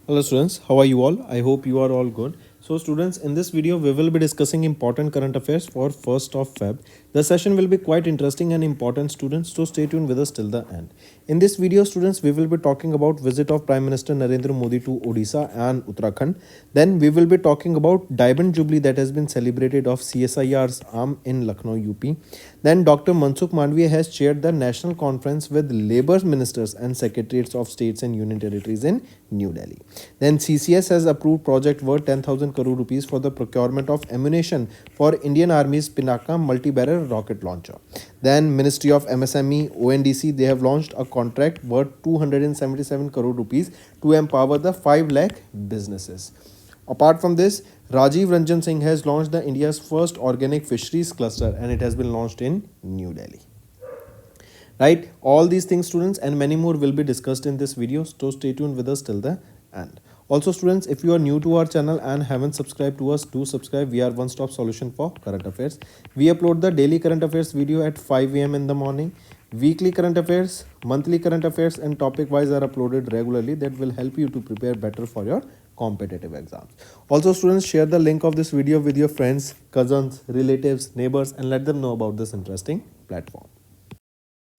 Hello students, how are you all? I hope you are all good. So students, in this video we will be discussing important current affairs for 1st of Feb. The session will be quite interesting and important students, so stay tuned with us till the end. In this video students, we will be talking about visit of Prime Minister Narendra Modi to Odisha and Uttarakhand. Then we will be talking about Diamond Jubilee that has been celebrated of CSIR's arm in Lucknow, UP. Then Dr. Mansukh Mandviya has chaired the national conference with Labour ministers and secretaries of states and union territories in New Delhi. Then CCS has approved project worth 10,000 crore rupees for the procurement of ammunition for Indian Army's Pinaka multi-barrel rocket launcher. Then Ministry of MSME ONDC, they have launched a contract worth 277 crore rupees to empower the 5 lakh businesses. Apart from this, Rajiv Ranjan Singh has launched the India's first organic fisheries cluster and it has been launched in New Delhi. Right, all these things students and many more will be discussed in this video, so stay tuned with us till the end. Also students, if you are new to our channel and haven't subscribed to us, do subscribe. We are one stop solution for current affairs. We upload the daily current affairs video at 5 a.m. in the morning. Weekly current affairs, monthly current affairs and topic wise are uploaded regularly. That will help you to prepare better for your competitive exams. Also students, share the link of this video with your friends, cousins, relatives, neighbors and let them know about this interesting platform.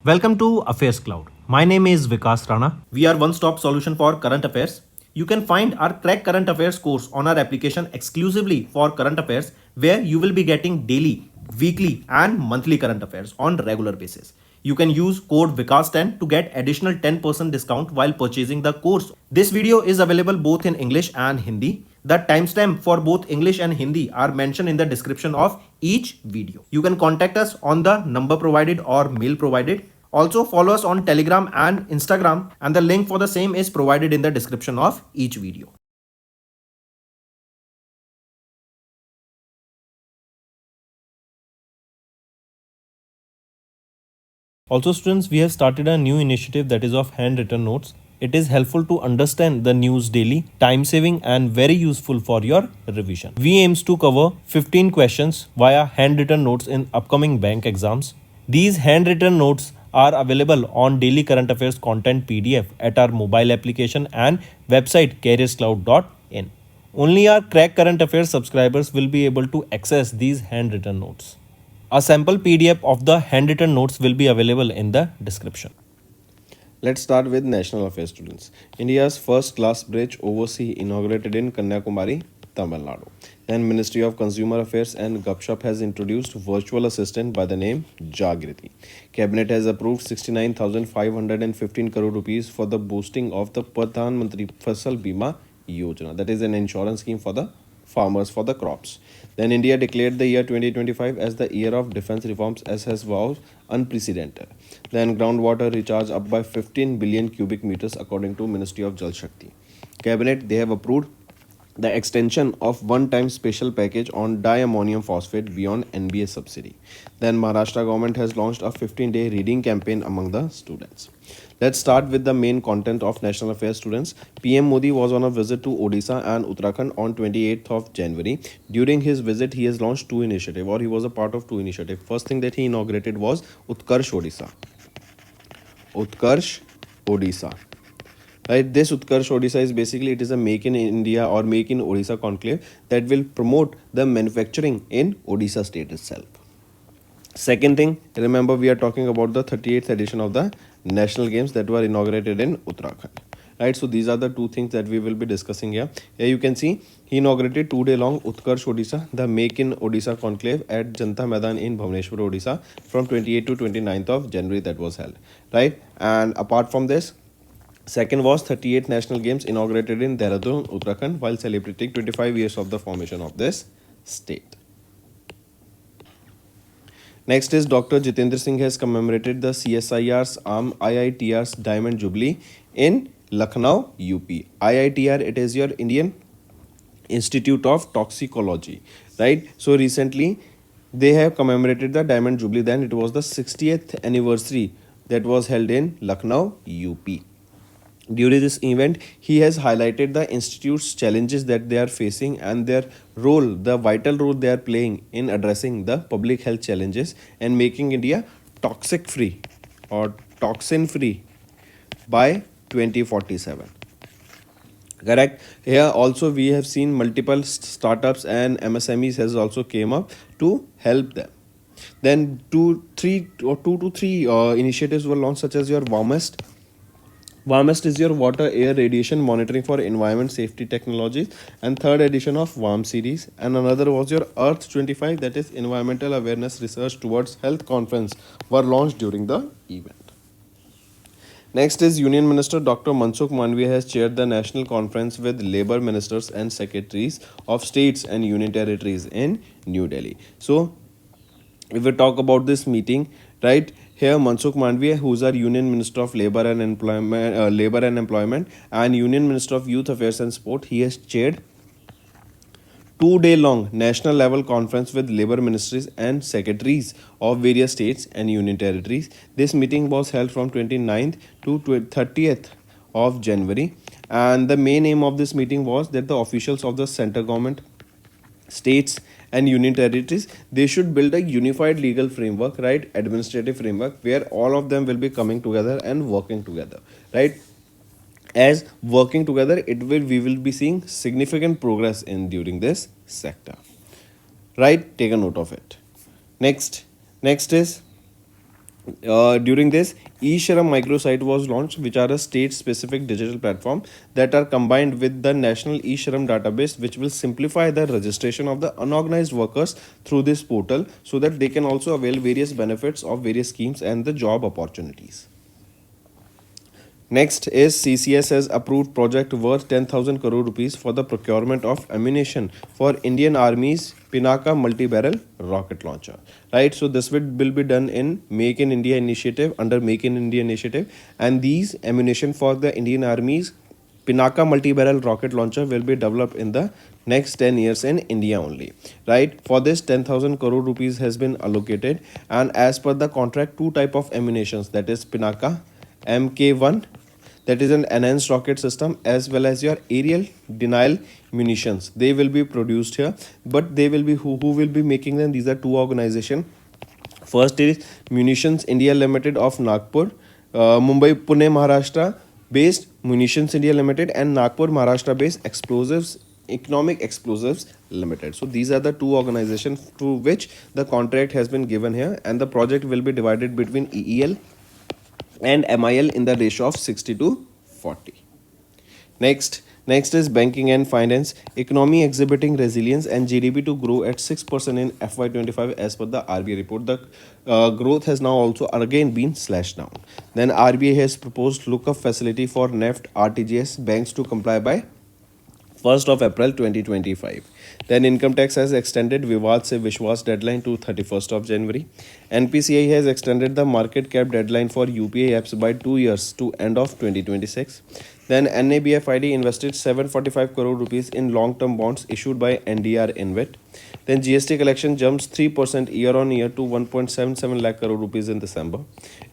Welcome to Affairs Cloud. My name is Vikas Rana. We are one-stop solution for current affairs. You can find our Crack Current Affairs course on our application exclusively for current affairs, where you will be getting daily, weekly and monthly current affairs on regular basis. You can use code VIKAS10 to get additional 10% discount while purchasing the course. This video is available both in English and Hindi. The timestamp for both English and Hindi are mentioned in the description of each video. You can contact us on the number provided or mail provided. Also follow us on Telegram and Instagram and the link for the same is provided in the description of each video. Also students, we have started a new initiative that is of handwritten notes. It is helpful to understand the news daily, time saving and very useful for your revision. We aims to cover 15 questions via handwritten notes in upcoming bank exams. These handwritten notes are available on daily current affairs content PDF at our mobile application and website careerscloud.in. Only our Crack Current Affairs subscribers will be able to access these handwritten notes. A sample PDF of the handwritten notes will be available in the description. Let's start with national affairs students. India's first glass bridge overseas inaugurated in Kanyakumari, Tamil Nadu. Then Ministry of Consumer Affairs and Gupshup has introduced virtual assistant by the name Jagriti. Cabinet has approved 69,515 crore rupees for the boosting of the Pradhan Mantri Fasal Bima Yojana. That is an insurance scheme for the farmers for the crops. Then India declared the year 2025 as the year of defense reforms as has vowed unprecedented. Then groundwater recharge up by 15 billion cubic meters according to Ministry of Jal Shakti. Cabinet, they have approved the extension of one-time special package on diammonium phosphate beyond NBA subsidy. Then Maharashtra government has launched a 15-day reading campaign among the students. Let's start with the main content of national affairs students. PM Modi was on a visit to Odisha and Uttarakhand on 28th of January. During his visit, he has launched two initiatives, or he was a part of two initiatives. First thing that he inaugurated was Utkarsh Odisha. Utkarsh Odisha. Right, this Utkarsh Odisha is basically, it is a Make in India or Make in Odisha conclave that will promote the manufacturing in Odisha state itself. Second thing, remember we are talking about the 38th edition of the National Games that were inaugurated in Uttarakhand. Right, so these are the two things that we will be discussing here. Here you can see he inaugurated 2-day long Utkarsh Odisha, the Make in Odisha conclave at Janta Maidan in Bhubaneswar, Odisha from 28th to 29th of January that was held. Right, and apart from this, second was 38th National Games inaugurated in Dehradun, Uttarakhand while celebrating 25 years of the formation of this state. Next is Dr. Jitendra Singh has commemorated the CSIR's arm IITR's Diamond Jubilee in Lucknow, UP. IITR, it is your Indian Institute of Toxicology, right? So recently they have commemorated the Diamond Jubilee. Then it was the 60th anniversary that was held in Lucknow, UP. During this event, he has highlighted the institute's challenges that they are facing and their role, the vital role they are playing in addressing the public health challenges and making India toxic free or toxin free by 2047. Correct. Here also we have seen multiple startups and MSMEs has also came up to help them. Then two to three initiatives were launched, such as your warmest. Warmest is your water air radiation monitoring for environment safety technologies, and third edition of warm series. And another was your earth 25, that is environmental awareness research towards health conference, were launched during the event. Next is Union Minister Dr. Mansukh Mandaviya has chaired the national conference with labor ministers and secretaries of states and union territories in New Delhi. So, if we talk about this meeting, right here, Mansukh Mandaviya, who's our Union Minister of Labor and Employment, and Union Minister of Youth Affairs and Sport, he has chaired 2 day long national level conference with labor ministries and secretaries of various states and union territories. This meeting was held from 29th to 30th of January, and the main aim of this meeting was that the officials of the center government, states and union territories, they should build a unified legal framework, right, administrative framework, where all of them will be coming together and working together, right. As working together, we will be seeing significant progress in during this sector, right. Take a note of it. Next is during this, e-Shram microsite was launched, which are a state-specific digital platform that are combined with the national e-Shram database, which will simplify the registration of the unorganized workers through this portal, so that they can also avail various benefits of various schemes and the job opportunities. Next is CCS has approved project worth 10,000 crore rupees for the procurement of ammunition for Indian Army's Pinaka multi-barrel rocket launcher. Right, so this will be done in Make in India initiative, under Make in India initiative, and these ammunition for the Indian Army's Pinaka multi-barrel rocket launcher will be developed in the next 10 years in India only. Right, for this 10,000 crore rupees has been allocated, and as per the contract, two type of ammunitions, that is Pinaka MK1, that is an enhanced rocket system, as well as your aerial denial munitions, they will be produced here. But they will be who will be making them? These are two organizations. First is Munitions India Limited of Nagpur, Mumbai Pune Maharashtra based Munitions India Limited, and Nagpur Maharashtra based Explosives Economic Explosives Limited. So these are the two organizations to which the contract has been given here, and the project will be divided between EEL and MIL in the ratio of 60 to 40. Next is banking and finance. Economy exhibiting resilience and GDP to grow at 6% in FY25 as per the RBI report. The growth has now also again been slashed down. Then RBI has proposed lookup facility for NEFT RTGS banks to comply by 1st of April 2025. Then income tax has extended Vivad Se Vishwas deadline to 31st of January. NPCI has extended the market cap deadline for UPI apps by 2 years to end of 2026. Then NABFID invested 745 crore rupees in long-term bonds issued by NDR Invit. Then GST collection jumps 3% year on year to 1.77 lakh crore rupees in December.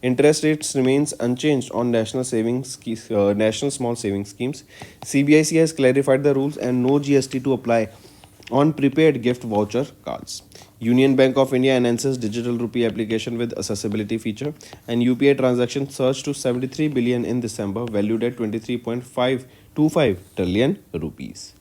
Interest rates remains unchanged on national small savings schemes. CBIC has clarified the rules and no GST to apply on prepaid gift voucher cards. Union Bank of India enhances digital rupee application with accessibility feature, and UPI transactions surged to 73 billion in December, valued at 23.525 trillion rupees.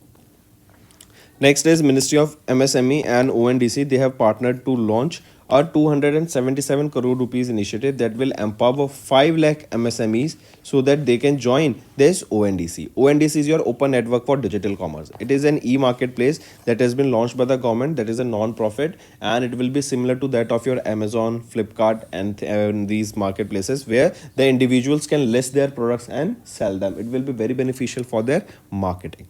Next is Ministry of MSME and ONDC. They have partnered to launch a 277 crore rupees initiative that will empower 5 lakh MSMEs so that they can join this ONDC. ONDC is your open network for digital commerce. It is an e-marketplace that has been launched by the government, that is a non-profit, and it will be similar to that of your Amazon, Flipkart, and these marketplaces where the individuals can list their products and sell them. It will be very beneficial for their marketing.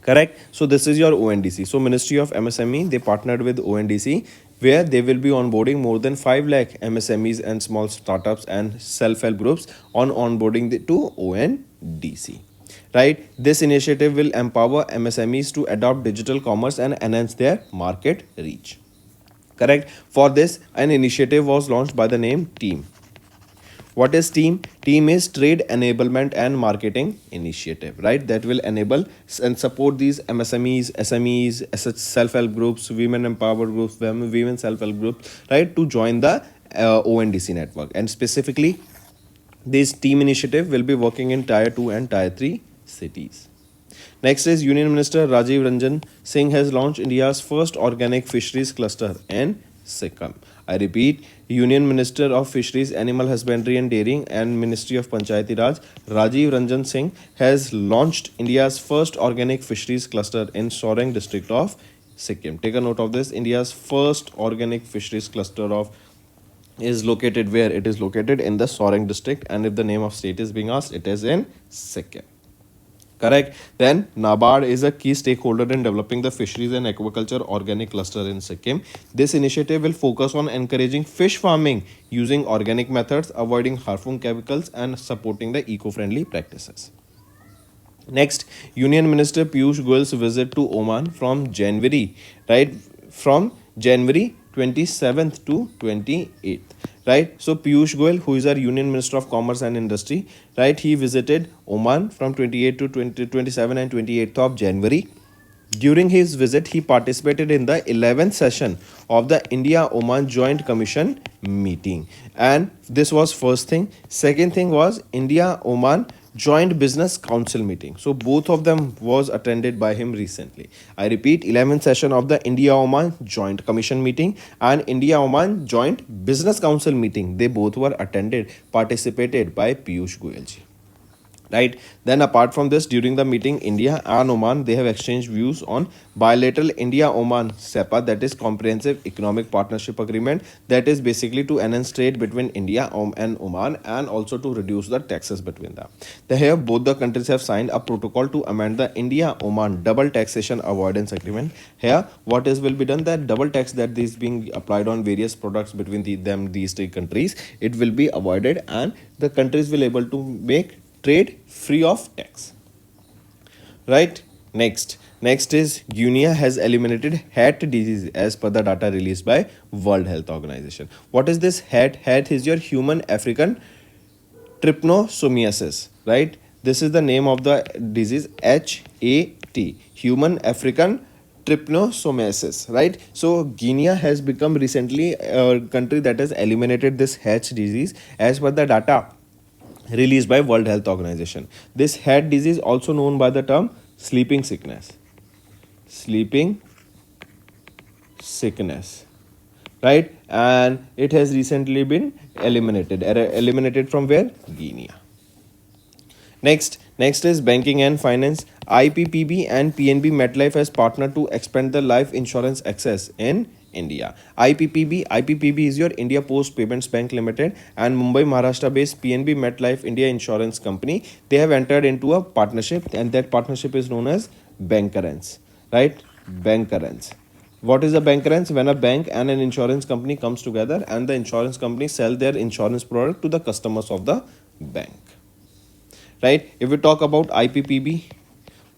Correct. So this is your ONDC. So Ministry of MSME, they partnered with ONDC, where they will be onboarding more than 5 lakh MSMEs and small startups and self-help groups on onboarding to ONDC. Right. This initiative will empower MSMEs to adopt digital commerce and enhance their market reach. Correct. For this, an initiative was launched by the name Team. What is Team? Team is Trade Enablement and Marketing Initiative, right? That will enable and support these MSMEs, SMEs, self-help groups, women empowered groups, women self-help groups, right? To join the ONDC network. And specifically, this Team initiative will be working in Tier 2 and Tier 3 cities. Next is Union Minister Rajiv Ranjan Singh has launched India's first organic fisheries cluster in Sikkim. I repeat, Union Minister of Fisheries, Animal Husbandry and Dairying and Ministry of Panchayati Raj Rajiv Ranjan Singh has launched India's first organic fisheries cluster in Soreng district of Sikkim. Take a note of this. India's first organic fisheries cluster of is located where? It is located in the Soreng district, and if the name of state is being asked, it is in Sikkim. Correct. Then NABARD is a key stakeholder in developing the fisheries and aquaculture organic cluster in Sikkim. This initiative will focus on encouraging fish farming using organic methods, avoiding harmful chemicals, and supporting the eco-friendly practices. Next, Union Minister Piyush Goyal's visit to Oman from January, right? From January 27th to 28th, right? So Piyush Goyal, who is our Union Minister of Commerce and Industry, right? He visited Oman from 28 to 27 and 28th of January. During his visit, he participated in the 11th session of the India-Oman Joint Commission meeting. And this was first thing. Second thing was India-Oman Joint Business Council meeting. So both of them was attended by him recently. I repeat, 11th session of the India-Oman Joint Commission meeting and India-Oman Joint Business Council meeting. They both were participated by Piyush Goyal ji. Right. Then apart from this, during the meeting, India and Oman, they have exchanged views on bilateral India-Oman SEPA, that is Comprehensive Economic Partnership Agreement, that is basically to enhance trade between India and Oman and also to reduce the taxes between them. Here, both the countries have signed a protocol to amend the India-Oman Double Taxation Avoidance Agreement. Here, what is will be done, that double tax that is being applied on various products between these three countries, it will be avoided and the countries will able to make trade free of tax. Right. Next is Guinea has eliminated HAT disease as per the data released by World Health Organization. What is this HAT? HAT is your human African trypanosomiasis, right? This is the name of the disease, HAT, human African trypanosomiasis, right? So Guinea has become recently a country that has eliminated this HAT disease as per the data released by World Health Organization. This HAT disease, also known by the term sleeping sickness, right? And it has recently been eliminated from where? Guinea. Next is banking and finance. IPPB and PNB MetLife has partnered to expand the life insurance access in India. IPPB is your India Post Payments Bank Limited and Mumbai Maharashtra based PNB MetLife India Insurance Company. They have entered into a partnership and that partnership is known as Bancurrence, right? Bancurrence. What is a bancurrence? When a bank and an insurance company comes together and the insurance company sell their insurance product to the customers of the bank. Right? If we talk about IPPB,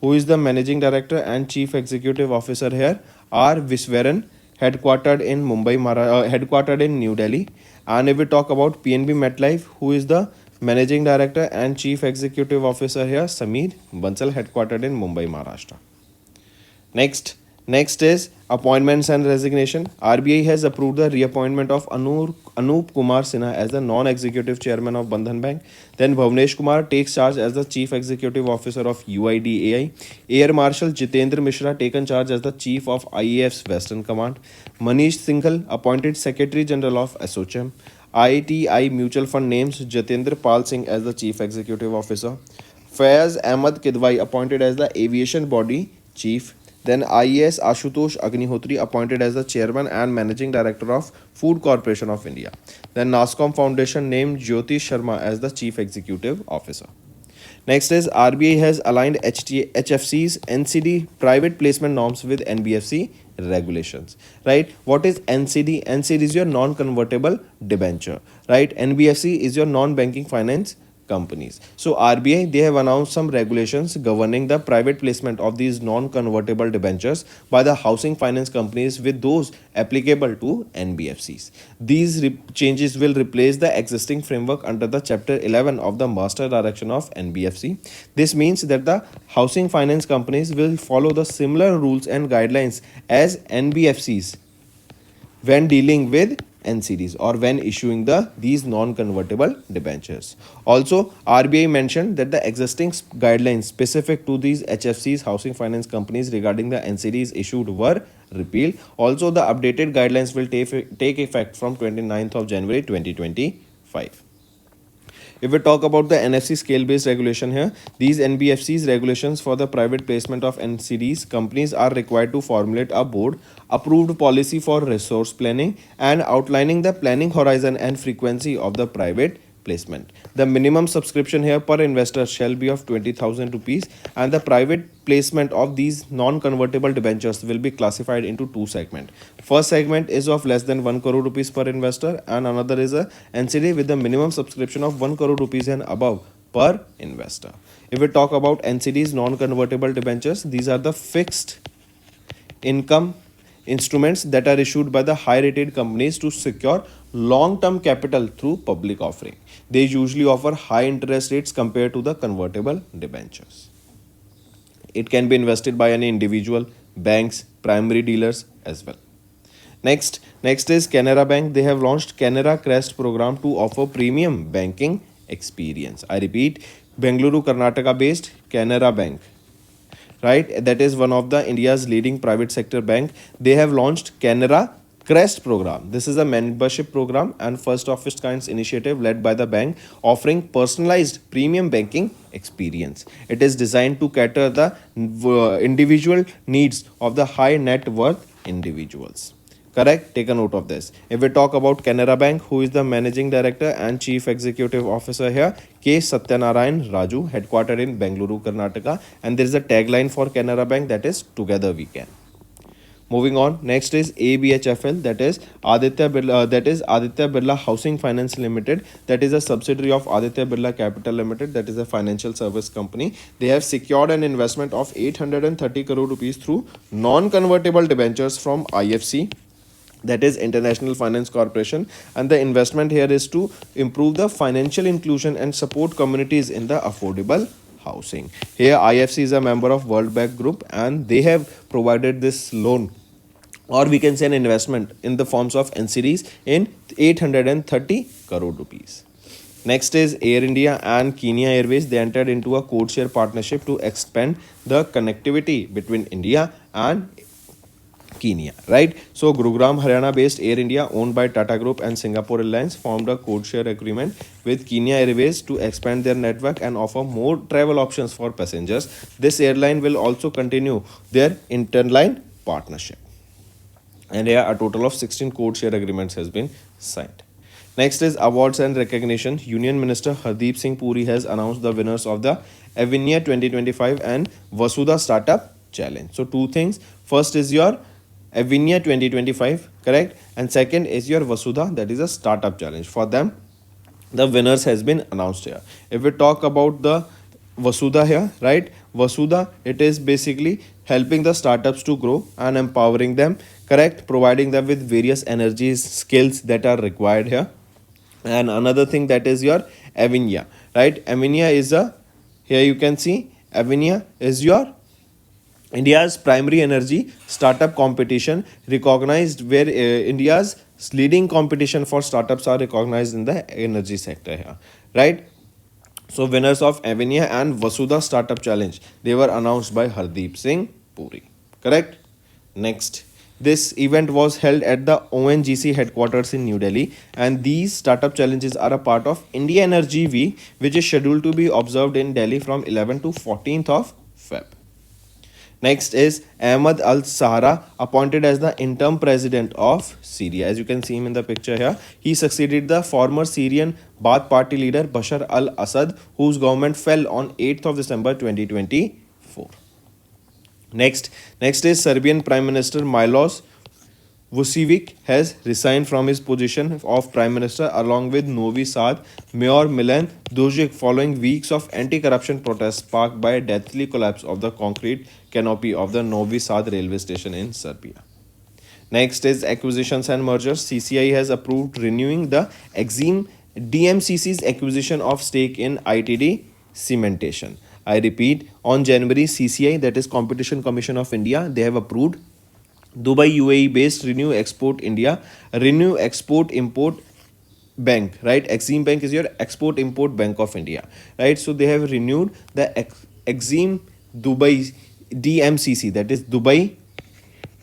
who is the managing director and chief executive officer here? R. Viswaran, headquartered in headquartered in New Delhi. And if we talk about PNB MetLife, who is the managing director and chief executive officer here? Sameer Bansal, headquartered in Mumbai, Maharashtra. Next is appointments and resignation. RBI has approved the reappointment of Anup Kumar Sinha as the non-executive chairman of Bandhan Bank. Then Bhavnesh Kumar takes charge as the chief executive officer of UIDAI. Air Marshal Jitendra Mishra taken charge as the chief of IAF's Western Command. Manish Singhal appointed secretary general of ASSOCHAM. ITI Mutual Fund names Jitendra Pal Singh as the chief executive officer. Faiz Ahmad Kidwai appointed as the aviation body chief. Then IAS Ashutosh Agnihotri appointed as the chairman and managing director of Food Corporation of India. Then NASCOM Foundation named Jyoti Sharma as the chief executive officer. Next is RBI has aligned HFC's NCD private placement norms with NBFC regulations, right? What is NCD? NCD is your non-convertible debenture, right? NBFC is your non-banking finance companies. So RBI, they have announced some regulations governing the private placement of these non-convertible debentures by the housing finance companies with those applicable to NBFCs. These changes will replace the existing framework under the Chapter 11 of the Master Direction of NBFC. This means that the housing finance companies will follow the similar rules and guidelines as NBFCs when dealing with NCDs or when issuing these non-convertible debentures. Also, RBI mentioned that the existing guidelines specific to these HFCs, housing finance companies, regarding the NCDs issued were repealed. Also, the updated guidelines will take effect from 29th of January 2025. If we talk about the NFC scale based regulation here, these NBFCs regulations for the private placement of NCDs, companies are required to formulate a board approved policy for resource planning and outlining the planning horizon and frequency of the private placement. The minimum subscription here per investor shall be of 20,000 rupees, and the private placement of these non-convertible debentures will be classified into two segments. First segment is of less than 1 crore rupees per investor, and another is a NCD with the minimum subscription of 1 crore rupees and above per investor. If we talk about NCDs, non-convertible debentures, these are the fixed income instruments that are issued by the high rated companies to secure long term capital through public offering. They usually offer high interest rates compared to the convertible debentures. It can be invested by any individual, banks, primary dealers as well. Next is Canara Bank. They have launched Canara Crest program to offer premium banking experience. I repeat, Bengaluru, Karnataka based Canara Bank, right? That is one of the India's leading private sector bank. They have launched Canara Crest program. This is a membership program and first of its kind initiative led by the bank, offering personalized premium banking experience. It is designed to cater the individual needs of the high net worth individuals. Correct? Take a note of this. If we talk about Canara Bank, who is the managing director and chief executive officer here? K. Satyanarayan Raju, headquartered in Bengaluru, Karnataka. And there is a tagline for Canara Bank, that is Together We Can. Moving on, next is ABHFL, that is Aditya Birla Housing Finance Limited, that is a subsidiary of Aditya Birla Capital Limited, that is a financial service company. They have secured an investment of 830 crore rupees through non-convertible debentures from IFC, that is International Finance Corporation, and the investment here is to improve the financial inclusion and support communities in the affordable housing. Here IFC is a member of World Bank Group, and they have provided this loan, or we can say an investment, in the forms of NCDs in 830 crore rupees. Next is Air India and Kenya Airways. They entered into a code share partnership to expand the connectivity between India and Kenya, right? So Gurugram, Haryana based Air India, owned by Tata Group and Singapore Airlines, formed a code share agreement with Kenya Airways to expand their network and offer more travel options for passengers. This airline will also continue their interline partnership. And here a total of 16 code share agreements has been signed. Next is awards and recognition. Union Minister Hardeep Singh Puri has announced the winners of the Avinia 2025 and Vasudha Startup Challenge. So two things. First is your Avinia 2025, correct? And second is your Vasudha, that is a startup challenge. For them, the winners has been announced here. If we talk about the Vasudha here, right? Vasudha, it is basically helping the startups to grow and empowering them, correct? Providing them with various energies, skills that are required here. And another thing, that is your Avinia, right? Avinia is a, here you can see, Avinia is your India's primary energy startup competition, recognized where India's leading competition for startups are recognized in the energy sector here, right? So winners of Avinia and Vasudha Startup Challenge, they were announced by Hardeep Singh Puri, correct? Next, this event was held at the ONGC headquarters in New Delhi, and these startup challenges are a part of India Energy Week, which is scheduled to be observed in Delhi from 11th to 14th of Feb. Next is Ahmad Al Sahara, appointed as the interim president of Syria. As you can see him in the picture here, he succeeded the former Syrian Baath Party leader Bashar al-Assad, whose government fell on 8th of December 2024. Next is Serbian Prime Minister Milos Vucevic has resigned from his position of Prime Minister along with Novi Sad Mayor Milan Dojic following weeks of anti-corruption protests sparked by a deathly collapse of the concrete canopy of the Novi Sad railway station in Serbia. Next is acquisitions and mergers. CCI has approved renewing the Exim DMCC's acquisition of stake in ITD Cementation. I repeat, on January, CCI, that is Competition Commission of India, they have approved Dubai UAE based Renew Export India, Renew Export Import Bank, right? Exim Bank is your Export Import Bank of India, right? So they have renewed the Exim Dubai DMCC, that is Dubai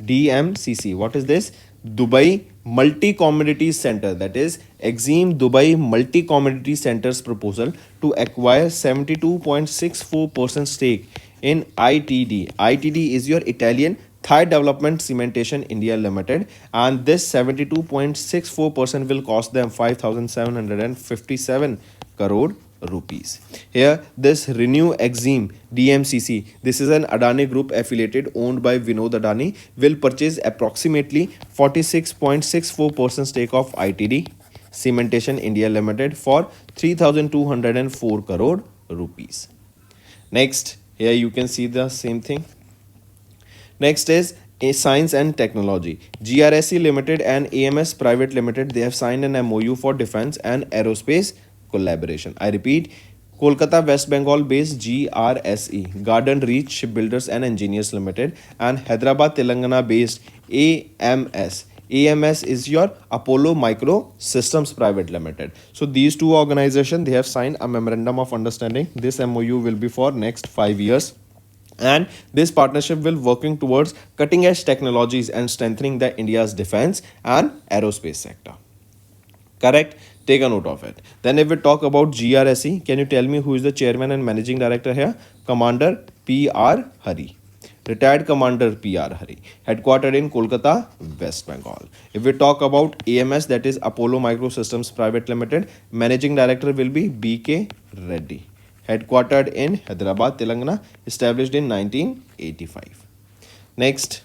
DMCC. What is this? Dubai Multi Commodities Center, that is Exim Dubai Multi Commodities Center's proposal to acquire 72.64% stake in ITD. ITD is your Italian Thai Development Cementation India Limited, and this 72.64% will cost them 5,757 crore rupees. Here, this Renew Exim DMCC, this is an Adani Group affiliated owned by Vinod Adani, will purchase approximately 46.64% stake of ITD Cementation India Limited for 3,204 crore rupees. Next, here you can see the same thing. Next is a Science and Technology. GRSE Limited and AMS Private Limited, they have signed an MOU for defense and aerospace collaboration. I repeat, Kolkata West Bengal based GRSE, Garden Reach Shipbuilders and Engineers Limited, and Hyderabad Telangana based AMS. AMS is your Apollo Micro Systems Private Limited. So these two organizations, they have signed a memorandum of understanding. This MOU will be for next 5 years, and this partnership will working towards cutting edge technologies and strengthening the India's defense and aerospace sector. Correct? Take a note of it. Then if we talk about GRSE, can you tell me who is the chairman and managing director here? Commander PR Hari. Retired Commander PR Hari. Headquartered in Kolkata, West Bengal. If we talk about AMS, that is Apollo Microsystems Private Limited, managing director will be BK Reddy. Headquartered in Hyderabad, Telangana, established in 1985. Next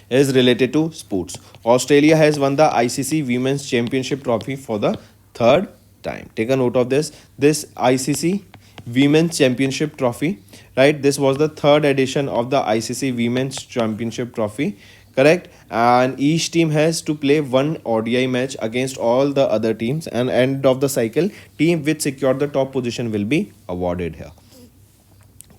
is related to sports. Australia has won the ICC Women's Championship Trophy for the third time. Take a note of this. This ICC Women's Championship Trophy, right? This was the third edition of the ICC Women's Championship Trophy, correct? And each team has to play one ODI match against all the other teams, and end of the cycle, team which secured the top position will be awarded here.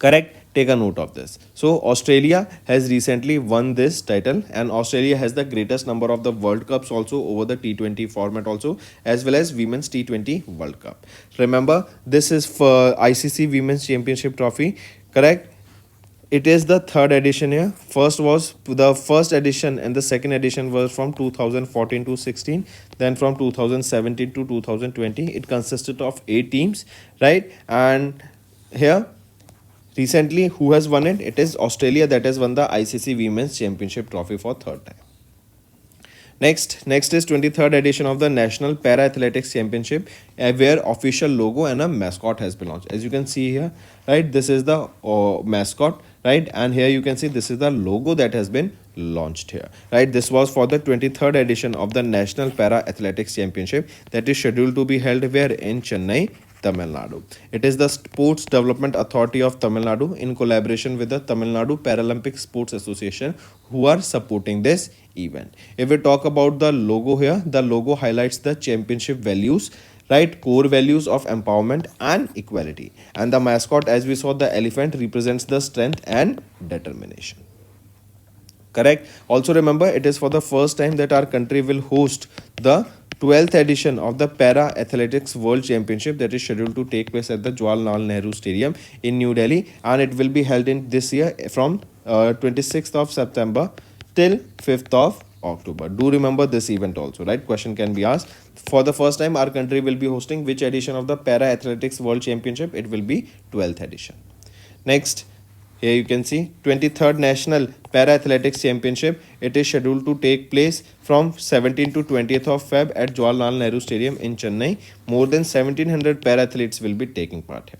Correct? Take a note of this. So Australia has recently won this title, and Australia has the greatest number of the World Cups also over the T20 format also, as well as Women's T20 World Cup. Remember, this is for ICC Women's Championship Trophy, correct? It is the third edition here. The first edition and the second edition was from 2014 to 16, then from 2017 to 2020. It consisted of 8 teams, right? And here recently, who has won it? It is Australia that has won the ICC Women's Championship Trophy for third time. Next is 23rd edition of the National Para Athletics Championship, where official logo and a mascot has been launched. As you can see here, right, this is the mascot, right, and here you can see this is the logo that has been launched here, right. This was for the 23rd edition of the National Para Athletics Championship that is scheduled to be held where in Chennai, Tamil Nadu. It is the Sports Development Authority of Tamil Nadu in collaboration with the Tamil Nadu Paralympic Sports Association who are supporting this event. If we talk about the logo here, the logo highlights the championship values, right, core values of empowerment and equality. And the mascot, as we saw, the elephant, represents the strength and determination. Correct? Also remember, it is for the first time that our country will host the 12th edition of the Para Athletics World Championship that is scheduled to take place at the Jawaharlal Nehru Stadium in New Delhi, and it will be held in this year from 26th of September till 5th of October. Do remember this event also, right? Question can be asked. For the first time, our country will be hosting which edition of the Para Athletics World Championship? It will be 12th edition. Next, here you can see 23rd National Para Athletics Championship. It is scheduled to take place from 17th to 20th of Feb at Jawaharlal Nehru Stadium in Chennai. More than 1700 para athletes will be taking part here.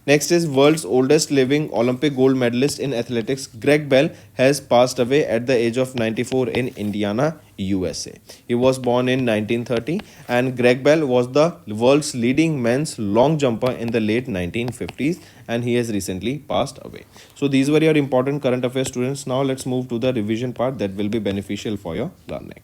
Next is world's oldest living Olympic gold medalist in athletics. Greg Bell has passed away at the age of 94 in Indiana, USA. He was born in 1930, and Greg Bell was the world's leading men's long jumper in the late 1950s, and he has recently passed away. So these were your important current affairs, students. Now let's move to the revision part that will be beneficial for your learning.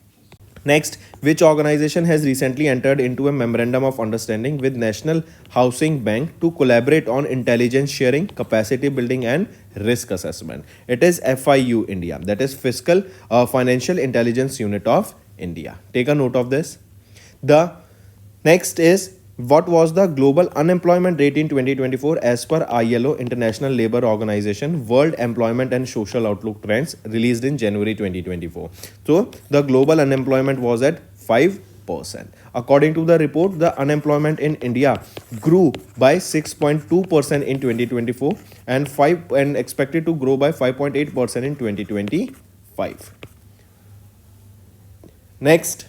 Next, which organization has recently entered into a memorandum of understanding with National Housing Bank to collaborate on intelligence sharing, capacity building, and risk assessment? It is FIU India, that is Fiscal Financial Intelligence Unit of India. Take a note of this. The next is, what was the global unemployment rate in 2024 as per ILO, International Labour Organization, World Employment and Social Outlook Trends, released in January 2024. So the global unemployment was at 5%. According to the report, the unemployment in India grew by 6.2% in 2024 and expected to grow by 5.8% in 2025. Next,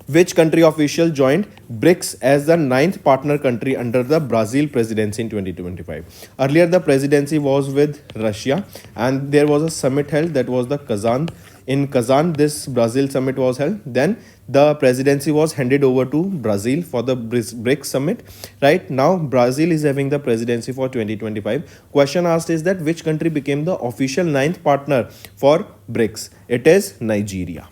which country official joined BRICS as the ninth partner country under the Brazil presidency in 2025? Earlier, the presidency was with Russia, and there was a summit held, that was the Kazan. In Kazan, this Brazil summit was held. Then the presidency was handed over to Brazil for the BRICS summit. Right now, Brazil is having the presidency for 2025. Question asked is that which country became the official ninth partner for BRICS? It is Nigeria.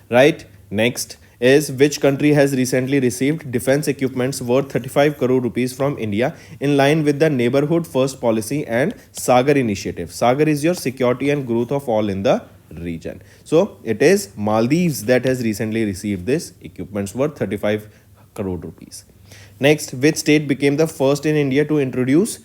Right. Next is, which country has recently received defense equipments worth 35 crore rupees from India in line with the neighborhood first policy and Sagar initiative? Sagar is your security and growth of all in the region. So it is Maldives that has recently received this equipments worth 35 crore rupees. Next, which state became the first in India to introduce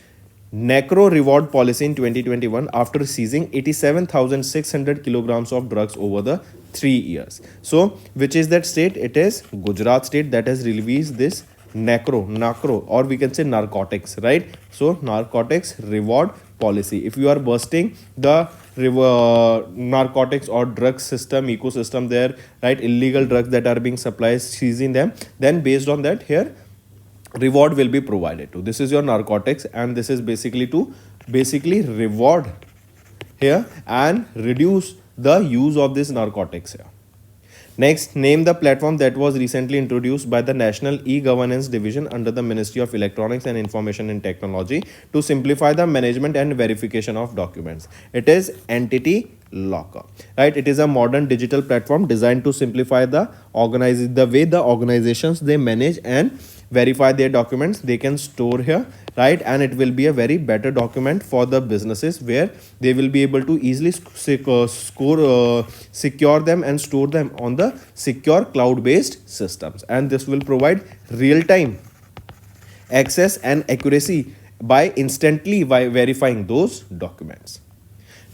Necro reward policy in 2021 after seizing 87,600 kilograms of drugs over the 3 years? So, which is that state? It is Gujarat state that has released this Necro, or we can say narcotics, right? So, narcotics reward policy. If you are busting the narcotics or drug system ecosystem there, right, illegal drugs that are being supplied, seizing them, then based on that, here reward will be provided to. This is your narcotics, and this is basically to reward here and reduce the use of this narcotics here. Next, name the platform that was recently introduced by the National E-Governance Division under the Ministry of Electronics and Information and Technology to simplify the management and verification of documents. It is Entity Locker, right? It is a modern digital platform designed to simplify the way the organizations they manage and verify their documents. They can store here, right, and it will be a very better document for the businesses where they will be able to easily secure them and store them on the secure cloud based systems, and this will provide real time access and accuracy by instantly verifying those documents.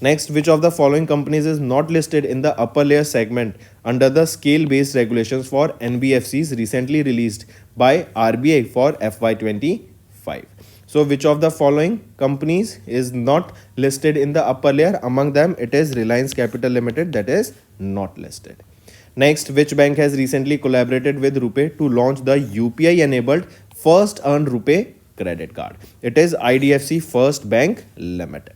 Next, which of the following companies is not listed in the upper layer segment under the scale-based regulations for NBFCs recently released by RBI for FY25? So, which of the following companies is not listed in the upper layer? Among them, it is Reliance Capital Limited that is not listed. Next, which bank has recently collaborated with RuPay to launch the UPI-enabled First Earned RuPay credit card? It is IDFC First Bank Limited.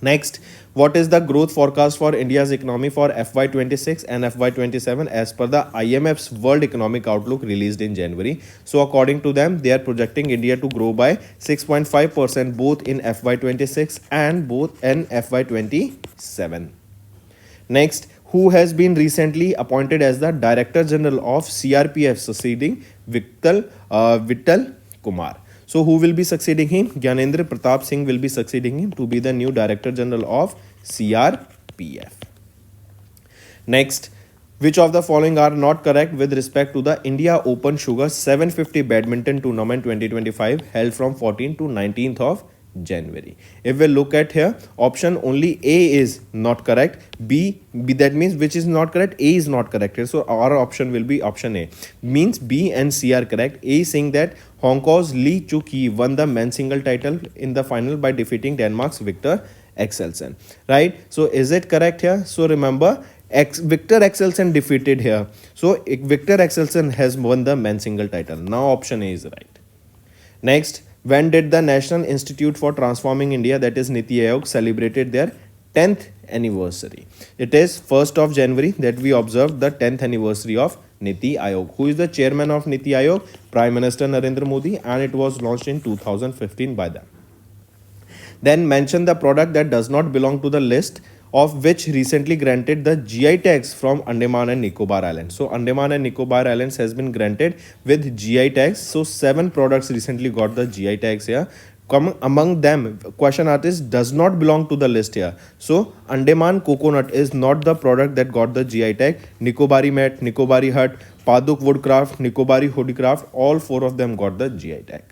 Next, what is the growth forecast for India's economy for FY26 and FY27 as per the IMF's World Economic Outlook released in January? So, according to them, they are projecting India to grow by 6.5% both in FY26 and both in FY27. Next, who has been recently appointed as the Director General of CRPF succeeding Vittal Kumar? So, who will be succeeding him? Gyanendra Pratap Singh will be succeeding him to be the new Director General of CRPF. Next, which of the following are not correct with respect to the India Open Sugar 750 Badminton Tournament 2025 held from 14th to 19th of January? If we look at here, option only A is not correct. B, that means which is not correct? A is not correct here. So our option will be option A. Means B and C are correct. A is saying that Hong Kong's Lee Chuk-hee won the men's single title in the final by defeating Denmark's Victor Axelsen. Right? So is it correct here? So remember, Victor Axelsen defeated here. So Victor Axelsen has won the men's single title. Now option A is right. Next, when did the National Institute for Transforming India, that is Niti Aayog, celebrated their 10th anniversary? It is 1st of January that we observed the 10th anniversary of Niti Aayog. Who is the chairman of Niti Aayog? Prime Minister Narendra Modi, and it was launched in 2015 by them. Then mention the product that does not belong to the list of which recently granted the GI tags from Andaman and Nicobar Islands. So Andaman and Nicobar Islands has been granted with GI tags. So 7 products recently got the GI tags here. Among them, question artist does not belong to the list here. So Andaman coconut is not the product that got the GI tag. Nicobari mat, Nicobari hut, Paduk woodcraft, Nicobari hoodcraft, all 4 of them got the GI tag.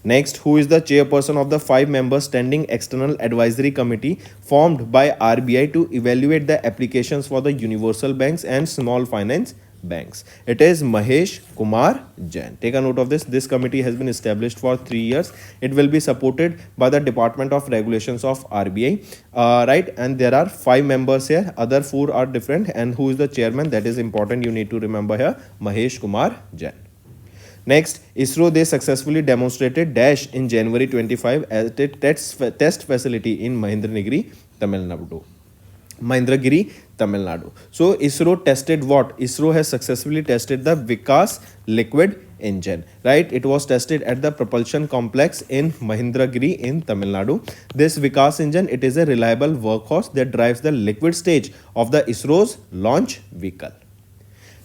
Next, who is the chairperson of the 5-member Standing External Advisory Committee formed by RBI to evaluate the applications for the universal banks and small finance banks? It is Mahesh Kumar Jain. Take a note of this. This committee has been established for 3 years. It will be supported by the Department of Regulations of RBI. Right, and there are 5 members here. Other 4 are different. And who is the chairman? That is important. You need to remember here. Mahesh Kumar Jain. Next, ISRO they successfully demonstrated Dash in January 25 at a test facility in Mahendragiri, Tamil Nadu. Tamil Nadu. So ISRO tested what? ISRO has successfully tested the Vikas liquid engine, right? It was tested at the propulsion complex in Mahendragiri in Tamil Nadu. This Vikas engine, it is a reliable workhorse that drives the liquid stage of the ISRO's launch vehicle.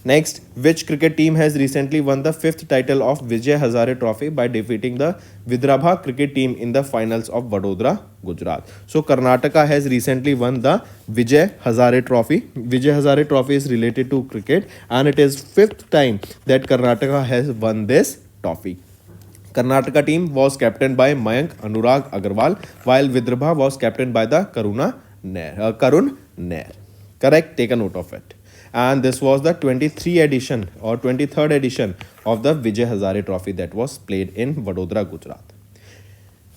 Next, which cricket team has recently won the 5th title of Vijay Hazare Trophy by defeating the Vidarbha cricket team in the finals of Vadodara, Gujarat? So, Karnataka has recently won the Vijay Hazare Trophy. Vijay Hazare Trophy is related to cricket and it is 5th time that Karnataka has won this trophy. Karnataka team was captained by Mayank Anurag Agarwal while Vidarbha was captained by the Karun Nair. Correct? Take a note of it. And this was the 23rd edition or 23rd edition of the Vijay Hazare Trophy that was played in Vadodara, Gujarat.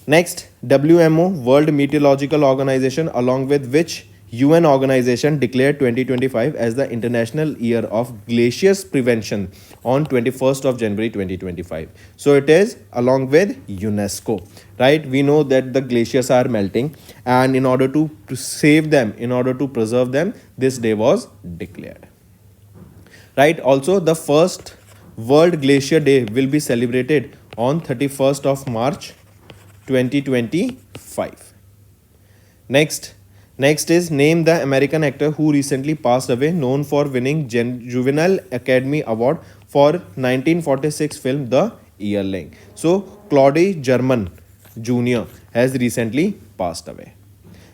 Next, WMO, World Meteorological Organization, along with which UN organization declared 2025 as the International Year of Glaciers Prevention on 21st of January 2025. So it is along with UNESCO, right? We know that the glaciers are melting and in order to save them, in order to preserve them, this day was declared. Right? Also, the first World Glacier Day will be celebrated on 31st of March 2025. Next is name the American actor who recently passed away, known for winning Juvenile Academy Award for 1946 film The Yearling. So, Claude German Jr. has recently passed away.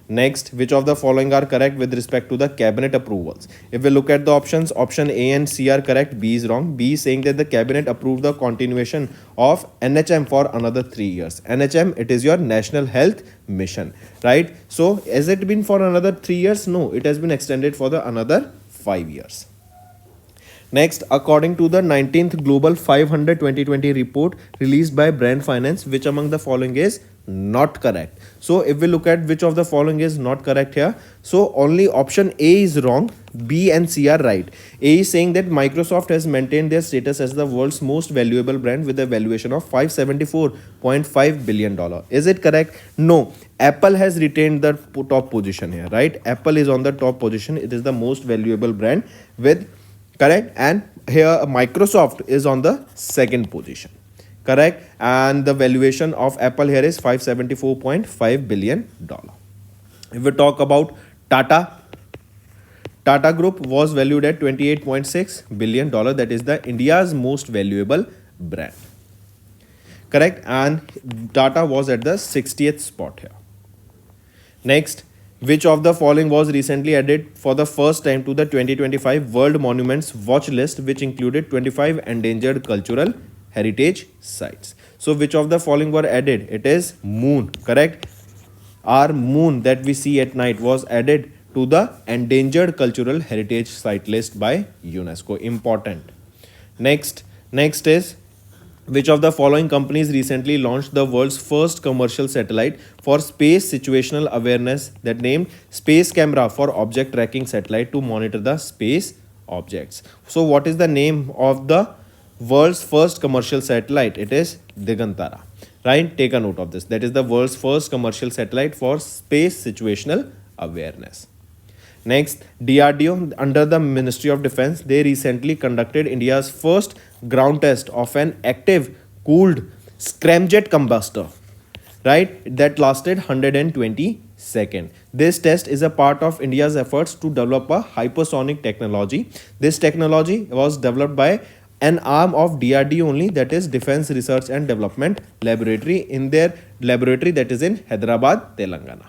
Next, which of the following are correct with respect to the cabinet approvals? If we look at the options, option A and C are correct, B is wrong. B is saying that the cabinet approved the continuation of NHM for another 3 years. NHM, it is your National Health Mission, right? So, has it been for another 3 years? No, it has been extended for the another 5 years. Next, according to the 19th Global 500 2020 report released by Brand Finance, which among the following is not correct? So, if we look at which of the following is not correct here, so only option A is wrong, B and C are right. A is saying that Microsoft has maintained their status as the world's most valuable brand with a valuation of $574.5 billion. Is it correct? No. Apple has retained the top position here, right? Apple is on the top position. It is the most valuable brand with correct, and here Microsoft is on the second position, correct, and the valuation of Apple here is $574.5 billion. If we talk about Tata Group was valued at $28.6 billion. That is the India's most valuable brand, correct, and Tata was at the 60th spot here. Next, which of the following was recently added for the first time to the 2025 World Monuments Watch List, which included 25 endangered cultural heritage sites? So, which of the following were added? It is moon, correct? Our moon that we see at night was added to the endangered cultural heritage site list by UNESCO. Important. Next is which of the following companies recently launched the world's first commercial satellite for space situational awareness, that named Space Camera for Object Tracking Satellite to monitor the space objects? So, what is the name of the world's first commercial satellite? It is Digantara, right? Take a note of this. That is the world's first commercial satellite for space situational awareness. Next, DRDO under the Ministry of Defense, they recently conducted India's first ground test of an active cooled scramjet combustor. right? That lasted 120 seconds. This test is a part of India's efforts to develop a hypersonic technology. This technology was developed by an arm of DRDO only, that is Defense Research and Development Laboratory, in their laboratory that is in Hyderabad, Telangana.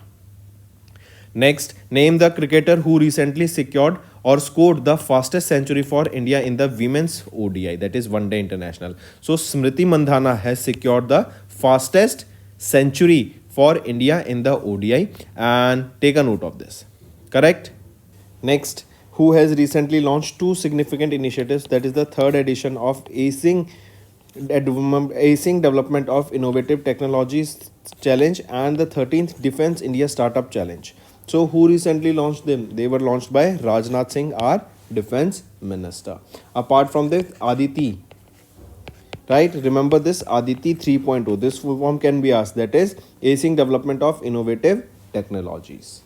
Next, name the cricketer who recently secured or scored the fastest century for India in the women's ODI, that is One Day International. So, Smriti Mandhana has secured the fastest century for India in the ODI, and take a note of this. Correct? Next, who has recently launched two significant initiatives, that is the third edition of Acing Development of Innovative Technologies Challenge and the 13th Defense India Startup Challenge. So, who recently launched them? They were launched by Rajnath Singh, our Defense Minister. Apart from this, Aditi, right? Remember this Aditi 3.0. This full form can be asked, that is Acing Development of Innovative Technologies.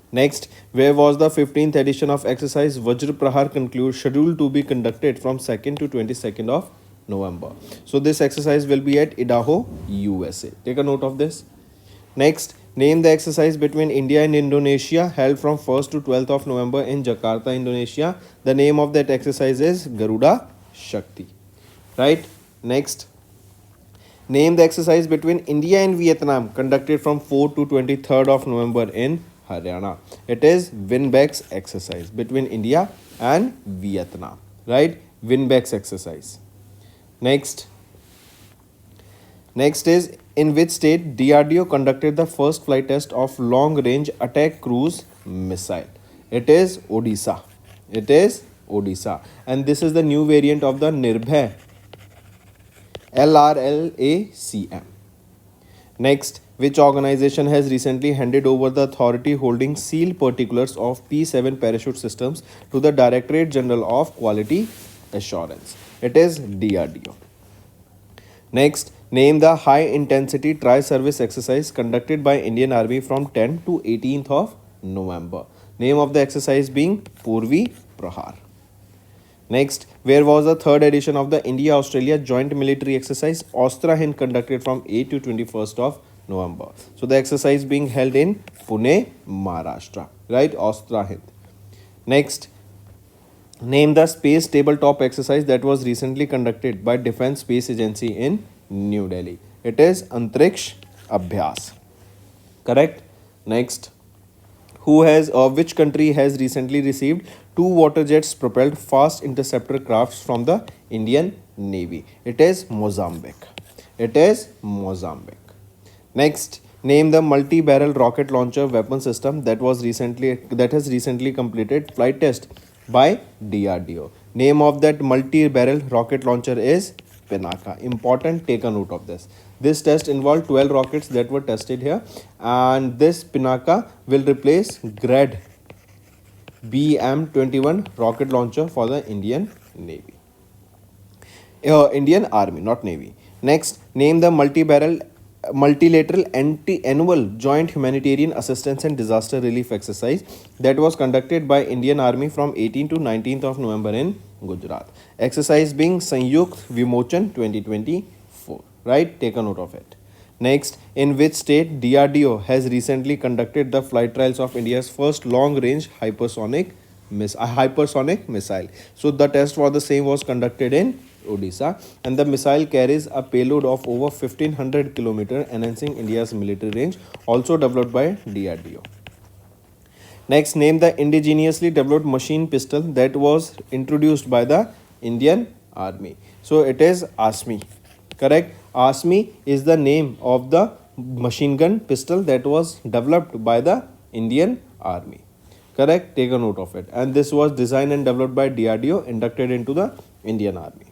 Next, where was the 15th edition of exercise Vajra Prahar scheduled to be conducted from 2nd to 22nd of November? So this exercise will be at Idaho, USA. Take a note of this. Next, name the exercise between India and Indonesia held from 1st to 12th of November in Jakarta, Indonesia. The name of that exercise is Garuda Shakti. Right? Next, name the exercise between India and Vietnam conducted from 4th to 23rd of November in Haryana. It is Winbeck's exercise between India and Vietnam. Right? Winbeck's exercise. Next is, in which state DRDO conducted the first flight test of long range attack cruise missile? It is Odisha. It is Odisha. And this is the new variant of the Nirbhay LRLACM. Next, which organization has recently handed over the authority holding sealed particulars of P7 parachute systems to the Directorate General of Quality Assurance? It is DRDO. Next, name the high intensity tri-service exercise conducted by Indian Army from 10th to 18th of November. Name of the exercise being Purvi Prahar. Next, where was the third edition of the India-Australia Joint Military Exercise Ostra Hind conducted from 8th to 21st of November? So the exercise being held in Pune, Maharashtra. Right? Ostra Hind. Next, name the space tabletop exercise that was recently conducted by Defense Space Agency in New Delhi. It is Antriksh Abhyas. Correct? Next, which country has recently received two water jets propelled fast interceptor crafts from the Indian Navy? It is Mozambique. It is Mozambique. Next, name the multi-barrel rocket launcher weapon system that has recently completed flight test by DRDO. Name of that multi-barrel rocket launcher is Pinaka. Important, take a note of this. This test involved 12 rockets that were tested here, and this Pinaka will replace GRAD BM-21 rocket launcher for the Indian Navy. Indian Army, not Navy. Next, name the multilateral annual joint humanitarian assistance and disaster relief exercise that was conducted by Indian Army from 18th to 19th of November in Gujarat. Exercise being Sanyukt Vimochan 2024. Right? Take a note of it. Next, in which state DRDO has recently conducted the flight trials of India's first long-range hypersonic missile. So the test for the same was conducted in Odisha, and the missile carries a payload of over 1500 km, enhancing India's military range, also developed by DRDO. Next, name the indigenously developed machine pistol that was introduced by the Indian Army. So it is ASMI. Correct? ASMI is the name of the machine gun pistol that was developed by the Indian Army. Correct? Take a note of it. And this was designed and developed by DRDO, inducted into the Indian Army.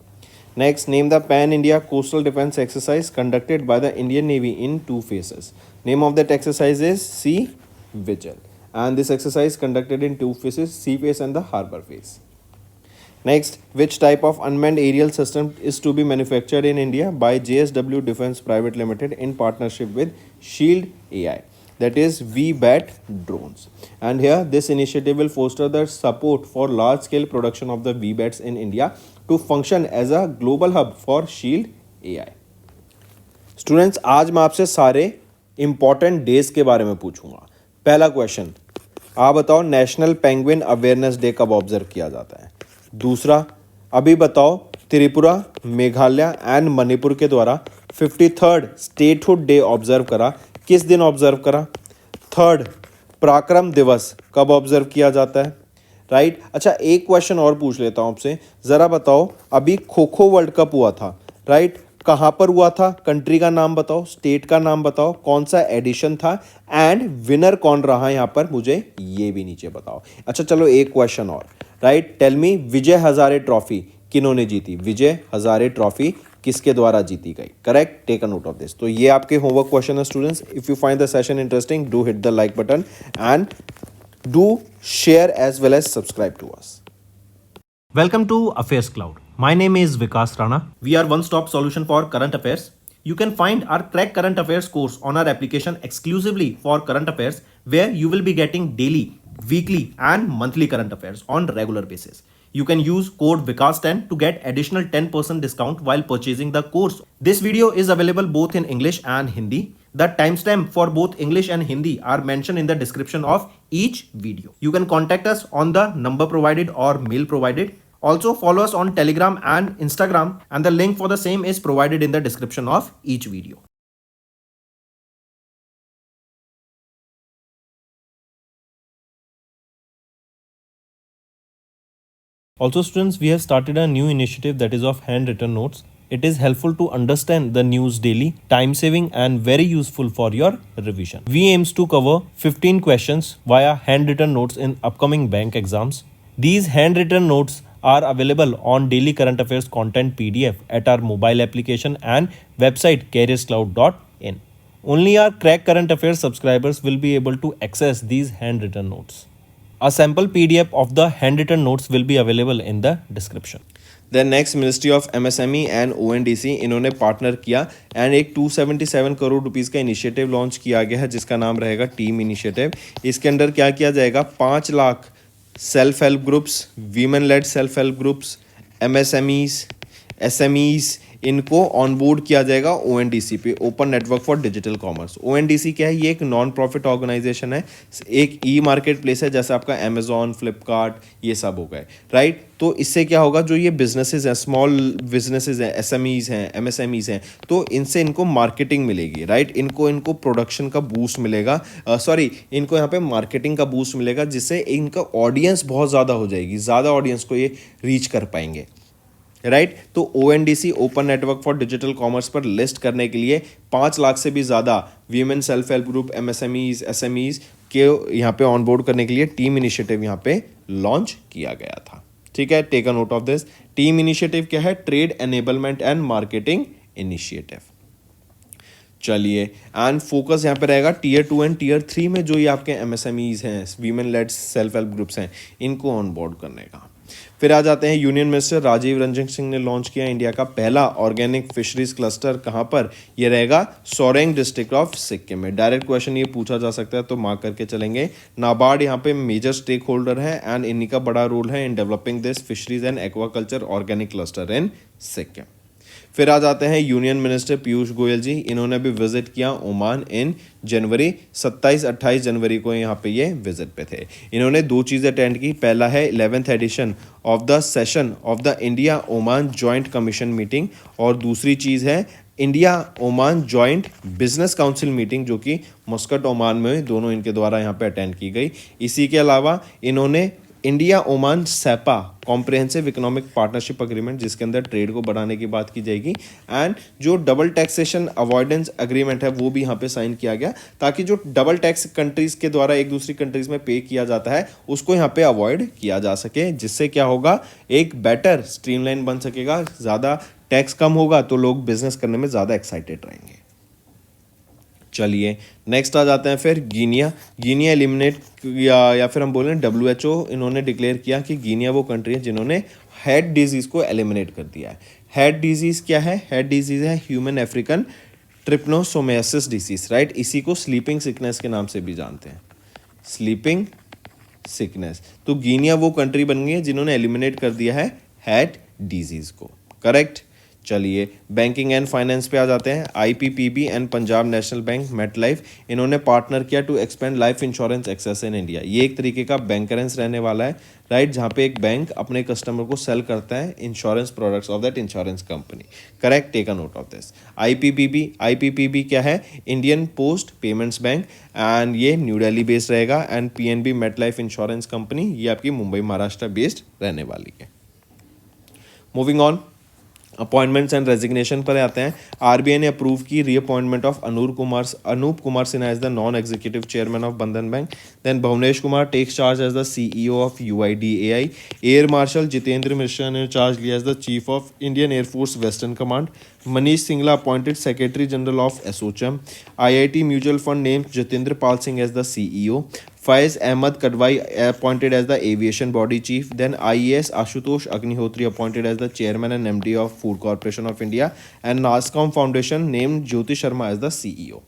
Next, name the Pan-India Coastal Defense Exercise conducted by the Indian Navy in two phases. Name of that exercise is Sea Vigil. And this exercise conducted in two phases, sea phase and the harbor phase. Next, which type of unmanned aerial system is to be manufactured in India by JSW Defence Private Limited in partnership with Shield AI? That is VBAT drones. And here, this initiative will foster the support for large-scale production of the VBATs in India to function as a global hub for Shield AI. Students आज मैं आपसे सारे important days के बारे में पूछूंगा। पहला question, आप बताओ नेशनल पेंगुइन अवेयरनेस डे कब ऑब्जर्व किया जाता है। दूसरा, अभी बताओ त्रिपुरा, मेघालय एंड मणिपुर के द्वारा 53rd स्टेटहुड डे ऑब्जर्व करा किस दिन ऑब्जर्व करा। थर्ड, पराक्रम दिवस कब ऑब्जर्व किया जाता है। राइट अच्छा, एक क्वेश्चन और पूछ लेता हूं आपसे, जरा बताओ अभी खो खो वर्ल्ड कप हुआ था, राइट कहां पर हुआ था, कंट्री का नाम बताओ, स्टेट का नाम बताओ, कौन सा एडिशन था एंड विनर कौन रहा यहां पर, मुझे ये भी नीचे बताओ। अच्छा चलो एक क्वेश्चन और, right tell me, Vijay Hazare trophy किन्होंने जीती, विजय हजारे ट्रॉफी किसके द्वारा जीती गई। Correct, take a note of this. तो ये आपके होमवर्क क्वेश्चन है students. If you find the session interesting, do hit the like button and do share as well as subscribe to us. Welcome to Affairs Cloud. My name is Vikas Rana. We are one-stop solution for current affairs. You can find our Crack Current Affairs course on our application exclusively for current affairs, where you will be getting daily, weekly and monthly current affairs on regular basis. You can use code VIKAS10 to get additional 10% discount while purchasing the course. This video is available both in English and Hindi. The timestamp for both English and Hindi are mentioned in the description of each video. You can contact us on the number provided or mail provided. Also follow us on Telegram and Instagram, and the link for the same is provided in the description of each video. Also students, we have started a new initiative that is of handwritten notes. It is helpful to understand the news daily, time saving and very useful for your revision. We aims to cover 15 questions via handwritten notes in upcoming bank exams. These handwritten notes are available on daily current affairs content PDF at our mobile application and website careerscloud.in. Only our Crack Current Affairs subscribers will be able to access these handwritten notes. A sample PDF of the handwritten notes will be available in the description. Then next, ministry of MSME and ONDC इन्होंने partner किया and एक 277 crore rupees का initiative launch किया गया है जिसका नाम रहेगा टीम इनिशिएटिव। इसके अंडर क्या किया जाएगा, 5 lakh self help groups, women led self help groups, MSMEs, SMEs, इनको ऑनबोर्ड किया जाएगा ओएनडीसी पे, open network for digital commerce. ONDC क्या है, ये एक नॉन प्रॉफिट ऑर्गेनाइजेशन है, एक ई मार्केट प्लेस है जैसे आपका अमेजॉन, फ्लिपकार्ट, ये सब हो गए, राइट। तो इससे क्या होगा, जो ये बिजनेसेस हैं, स्मॉल बिजनेसेस हैं, एसएमईज हैं, एमएसएमईज हैं, तो इनसे इनको मार्केटिंग मिलेगी, राइट। इनको प्रोडक्शन का बूस्ट मिलेगा, इनको यहाँ पे मार्केटिंग का बूस्ट मिलेगा, जिससे इनका ऑडियंस बहुत ज़्यादा हो जाएगी, ज़्यादा ऑडियंस को ये रीच कर पाएंगे, राइट। तो ONDC, open network for digital commerce पर लिस्ट करने के लिए 5 लाख से भी ज़्यादा women self help group, MSMEs, SMEs के यहाँ पे ऑनबोर्ड करने के लिए टीम इनिशिएटिव यहाँ पे लॉन्च किया गया था। ठीक है, take a note of this. TEAM initiative क्या है, trade enablement and marketing initiative. चलिए, एंड फोकस यहाँ पे रहेगा टीयर 2 एंड टीयर 3 में जो ये आपके एमएसएमईज हैं, women led self help groups हैं, इनको ऑनबोर्ड करने का। फिर आ जाते हैं, यूनियन मिनिस्टर राजीव रंजन सिंह ने लॉन्च किया इंडिया का पहला ऑर्गेनिक फिशरीज क्लस्टर। कहाँ पर ये रहेगा, सोरेंग डिस्ट्रिक्ट ऑफ सिक्किम में। डायरेक्ट क्वेश्चन ये पूछा जा सकता है तो मार्क करके चलेंगे। नाबार्ड यहाँ पे मेजर स्टेक होल्डर है एंड इन्हीं का बड़ा रोल है in developing this fisheries and aquaculture organic cluster in Sikkim. फिर आ जाते हैं यूनियन मिनिस्टर पीयूष गोयल जी, इन्होंने भी विजिट किया ओमान इन जनवरी, 27-28 जनवरी को यहाँ पे ये विजिट पे थे। इन्होंने 2 चीज़ें अटेंड की, पहला है 11th edition of the session of the India Oman joint commission meeting, और दूसरी चीज़ है India Oman joint business council meeting जो कि मस्कट ओमान में दोनों इनके द्वारा यहाँ पे अटेंड की गई। इसी के अलावा इन्होंने India Oman CEPA comprehensive economic partnership agreement, जिसके अंदर ट्रेड को बढ़ाने की बात की जाएगी, एंड जो डबल टैक्सेशन अवॉइडेंस अग्रीमेंट है वो भी यहाँ पे साइन किया गया, ताकि जो डबल टैक्स कंट्रीज के द्वारा एक दूसरी कंट्रीज में पे किया जाता है उसको यहाँ पे अवॉइड किया जा सके, जिससे क्या होगा, एक बेटर स्ट्रीमलाइन बन सकेगा, ज़्यादा टैक्स कम होगा तो लोग बिजनेस करने में ज़्यादा एक्साइटेड रहेंगे। चलिए नेक्स्ट आ जाते हैं फिर गिनिया एलिमिनेट या फिर हम बोलें WHO इन्होंने डिक्लेयर किया कि गिनिया वो कंट्री है जिन्होंने हेड डिजीज़ को एलिमिनेट कर दिया है। हेड डिजीज़ क्या है, हेड डिजीज़ है ह्यूमन अफ्रीकन ट्रिप्नोसोमियासिस डिसीज़, राइट। इसी को स्लीपिंग सिकनेस के नाम से भी जानते हैं, स्लीपिंग सिकनेस। तो गिनिया वो कंट्री बन गई है जिन्होंने एलिमिनेट कर दिया है हेड डिजीज़ को, करेक्ट। चलिए बैंकिंग एंड फाइनेंस पे आ जाते हैं। IPPB and Punjab national bank, Met Life, इन्होंने पार्टनर किया to expand life insurance access in India. ये एक तरीके का बैंकरेंस रहने वाला है, राइट, जहाँ पे एक बैंक अपने कस्टमर को सेल करता है insurance products of that insurance company. Correct, take a note of this. IPPB क्या है? Indian post payments bank, and ये न्यू दिल्ली बेस्ड रहेगा। And PNB Met Life insurance company, ये आपकी मुंबई महाराष्ट्र बेस्ड रहने वाली है। Moving on, appointments and resignation पर आते हैं। आरबीआई ने अप्रूव की reappointment of Anup Kumar Sinha as the non executive chairman of Bandhan bank. Then Bhuvnesh Kumar takes charge as the CEO of UIDAI. Air marshal Jitendra Mishra ने चार्ज लिया as the chief of Indian air force western command. Manish Singla appointed secretary general of ASSOCHAM. IIT mutual fund names Jitendra Pal Singh as the CEO. Faiz Ahmed Kadwai appointed as the aviation body chief. Then IAS Ashutosh Agnihotri appointed as the chairman and MD of Food Corporation of India. And NASCOM Foundation named Jyoti Sharma as the CEO.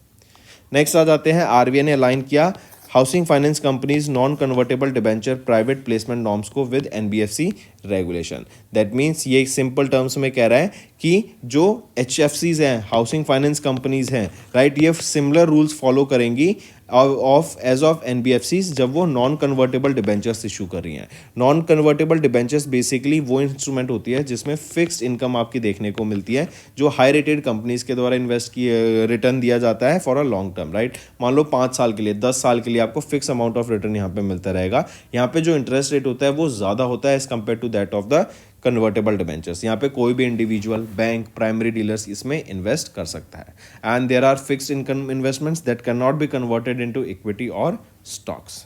Next आ जाते हैं, RBI ने align किया housing finance companies non convertible debenture private placement norms को with NBFC regulation. That means ये simple terms में कह रहा है कि जो एचएफसीज हैं, हाउसिंग फाइनेंस कंपनीज हैं, राइट, ये सिमिलर रूल्स फॉलो करेंगी ऑफ एज ऑफ एनबीएफसीज जब वो नॉन कन्वर्टेबल डिबेंचर्स इशू कर रही हैं। नॉन कन्वर्टेबल डिबेंचर्स बेसिकली वो इंस्ट्रूमेंट होती है जिसमें फिक्स्ड इनकम आपकी देखने को मिलती है, जो हाई रेटेड कंपनीज के द्वारा इन्वेस्ट की रिटर्न दिया जाता है for a long term, right. मान लो 5 साल के लिए, 10 साल के लिए आपको फिक्स अमाउंट ऑफ रिटर्न यहाँ पे मिलता रहेगा। यहाँ पे जो इंटरेस्ट रेट होता है वो ज़्यादा होता है as compare to that of the convertible debentures. यहाँ पे कोई भी इंडिविजुअल, बैंक, प्राइमरी डीलर्स इसमें इन्वेस्ट कर सकता है। And there are fixed income investments that can not be converted into equity और स्टॉक्स।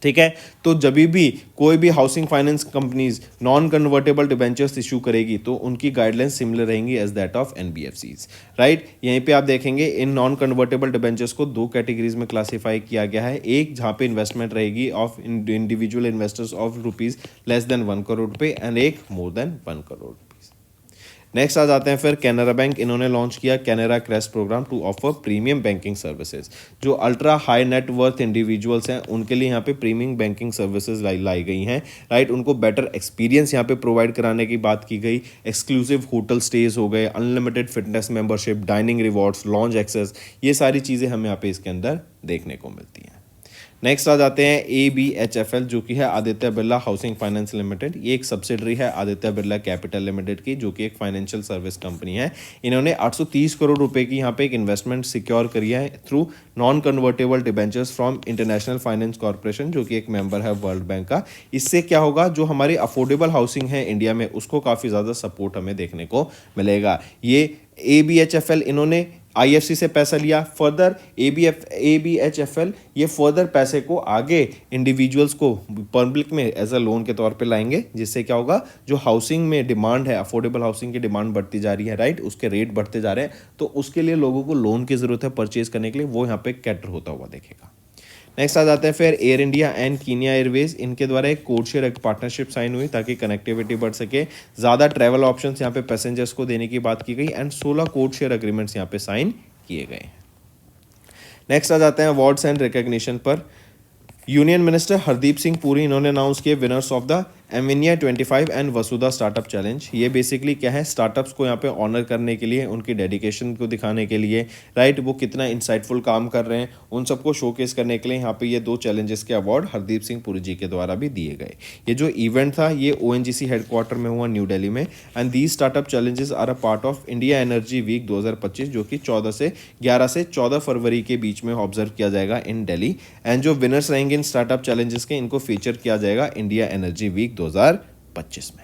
ठीक है, तो जब भी कोई भी housing finance companies non convertible debentures issue करेगी तो उनकी गाइडलाइंस सिमिलर रहेंगी as that of NBFCs, right. यहीं पे आप देखेंगे इन नॉन कन्वर्टेबल डिबेंचर्स को 2 कैटेगरीज में क्लासीफाई किया गया है। एक जहाँ पे इन्वेस्टमेंट रहेगी of individual investors of rupees less than 1 crore रुपए, एंड एक मोर देन 1 करोड़। नेक्स्ट आ जाते हैं फिर कैनरा बैंक, इन्होंने लॉन्च किया Canara crest program to offer premium banking services. जो ultra high net worth individuals हैं उनके लिए यहाँ पे प्रीमियम बैंकिंग सर्विसेज लाई गई हैं, राइट। उनको बेटर एक्सपीरियंस यहाँ पे प्रोवाइड कराने की बात की गई। एक्सक्लूसिव होटल स्टेज हो गए, unlimited fitness membership, dining rewards, lounge access, ये सारी चीज़ें हमें यहाँ पे इसके अंदर देखने को मिलती हैं। नेक्स्ट आ जाते हैं ABHFL, जो कि है Aditya Birla housing finance limited. ये एक सब्सिडरी है आदित्य बिरला कैपिटल लिमिटेड की, जो कि एक फाइनेंशियल सर्विस कंपनी है। इन्होंने 830 करोड़ रुपए की यहाँ पे एक इन्वेस्टमेंट सिक्योर करी है through non convertible debentures from international finance corporation, जो कि एक मेंबर है वर्ल्ड बैंक का। इससे क्या होगा, जो हमारी अफोर्डेबल हाउसिंग है इंडिया में उसको काफ़ी ज़्यादा सपोर्ट हमें देखने को मिलेगा। ये ABHFL इन्होंने IFC से पैसा लिया, फर्दर ABHFL ये फर्दर पैसे को आगे इंडिविजुअल्स को पब्लिक में एज अ लोन के तौर पे लाएंगे, जिससे क्या होगा, जो हाउसिंग में डिमांड है, अफोर्डेबल हाउसिंग की डिमांड बढ़ती जा रही है, राइट, उसके रेट बढ़ते जा रहे हैं, तो उसके लिए लोगों को लोन की ज़रूरत है परचेज करने के लिए, वो यहाँ पे कैटर होता हुआ देखेगा। नेक्स्ट आ जाते हैं फिर air India and Kenya Airways, इनके द्वारा एक कोड शेयर पार्टनरशिप साइन हुई ताकि कनेक्टिविटी बढ़ सके। ज़्यादा ट्रैवल ऑप्शंस यहाँ पे पैसेंजर्स को देने की बात की गई, एंड 16 कोड शेयर एग्रीमेंट्स यहाँ पे साइन किए गए हैं। नेक्स्ट आ जाते हैं अवार्ड्स एंड रिकॉग्निशन पर। यूनियन मिनिस्टर हरदीप सिंह पुरी, इन्होंने अनाउंस किए विनर्स ऑफ द एमिनिया 25 एंड वसुधा स्टार्टअप चैलेंज। ये बेसिकली क्या है, स्टार्टअप्स को यहाँ पे ऑनर करने के लिए, उनकी डेडिकेशन को दिखाने के लिए, राइट, वो कितना इंसाइटफुल काम कर रहे हैं उन सबको शोकेस करने के लिए यहाँ पे ये 2 चैलेंजेस के अवार्ड हरदीप सिंह पुरी जी के द्वारा भी दिए गए। ये जो इवेंट था ये ONGC हेडक्वार्टर में हुआ न्यू दिल्ली में, and these startup challenges are a part of India energy week 2025, जो कि 11 से 14 फरवरी के बीच में ऑब्जर्व किया जाएगा इन दिल्ली। एंड जो विनर्स रहेंगे इन स्टार्टअप चैलेंजेस के, इनको फीचर किया जाएगा इंडिया एनर्जी वीक 2025 में।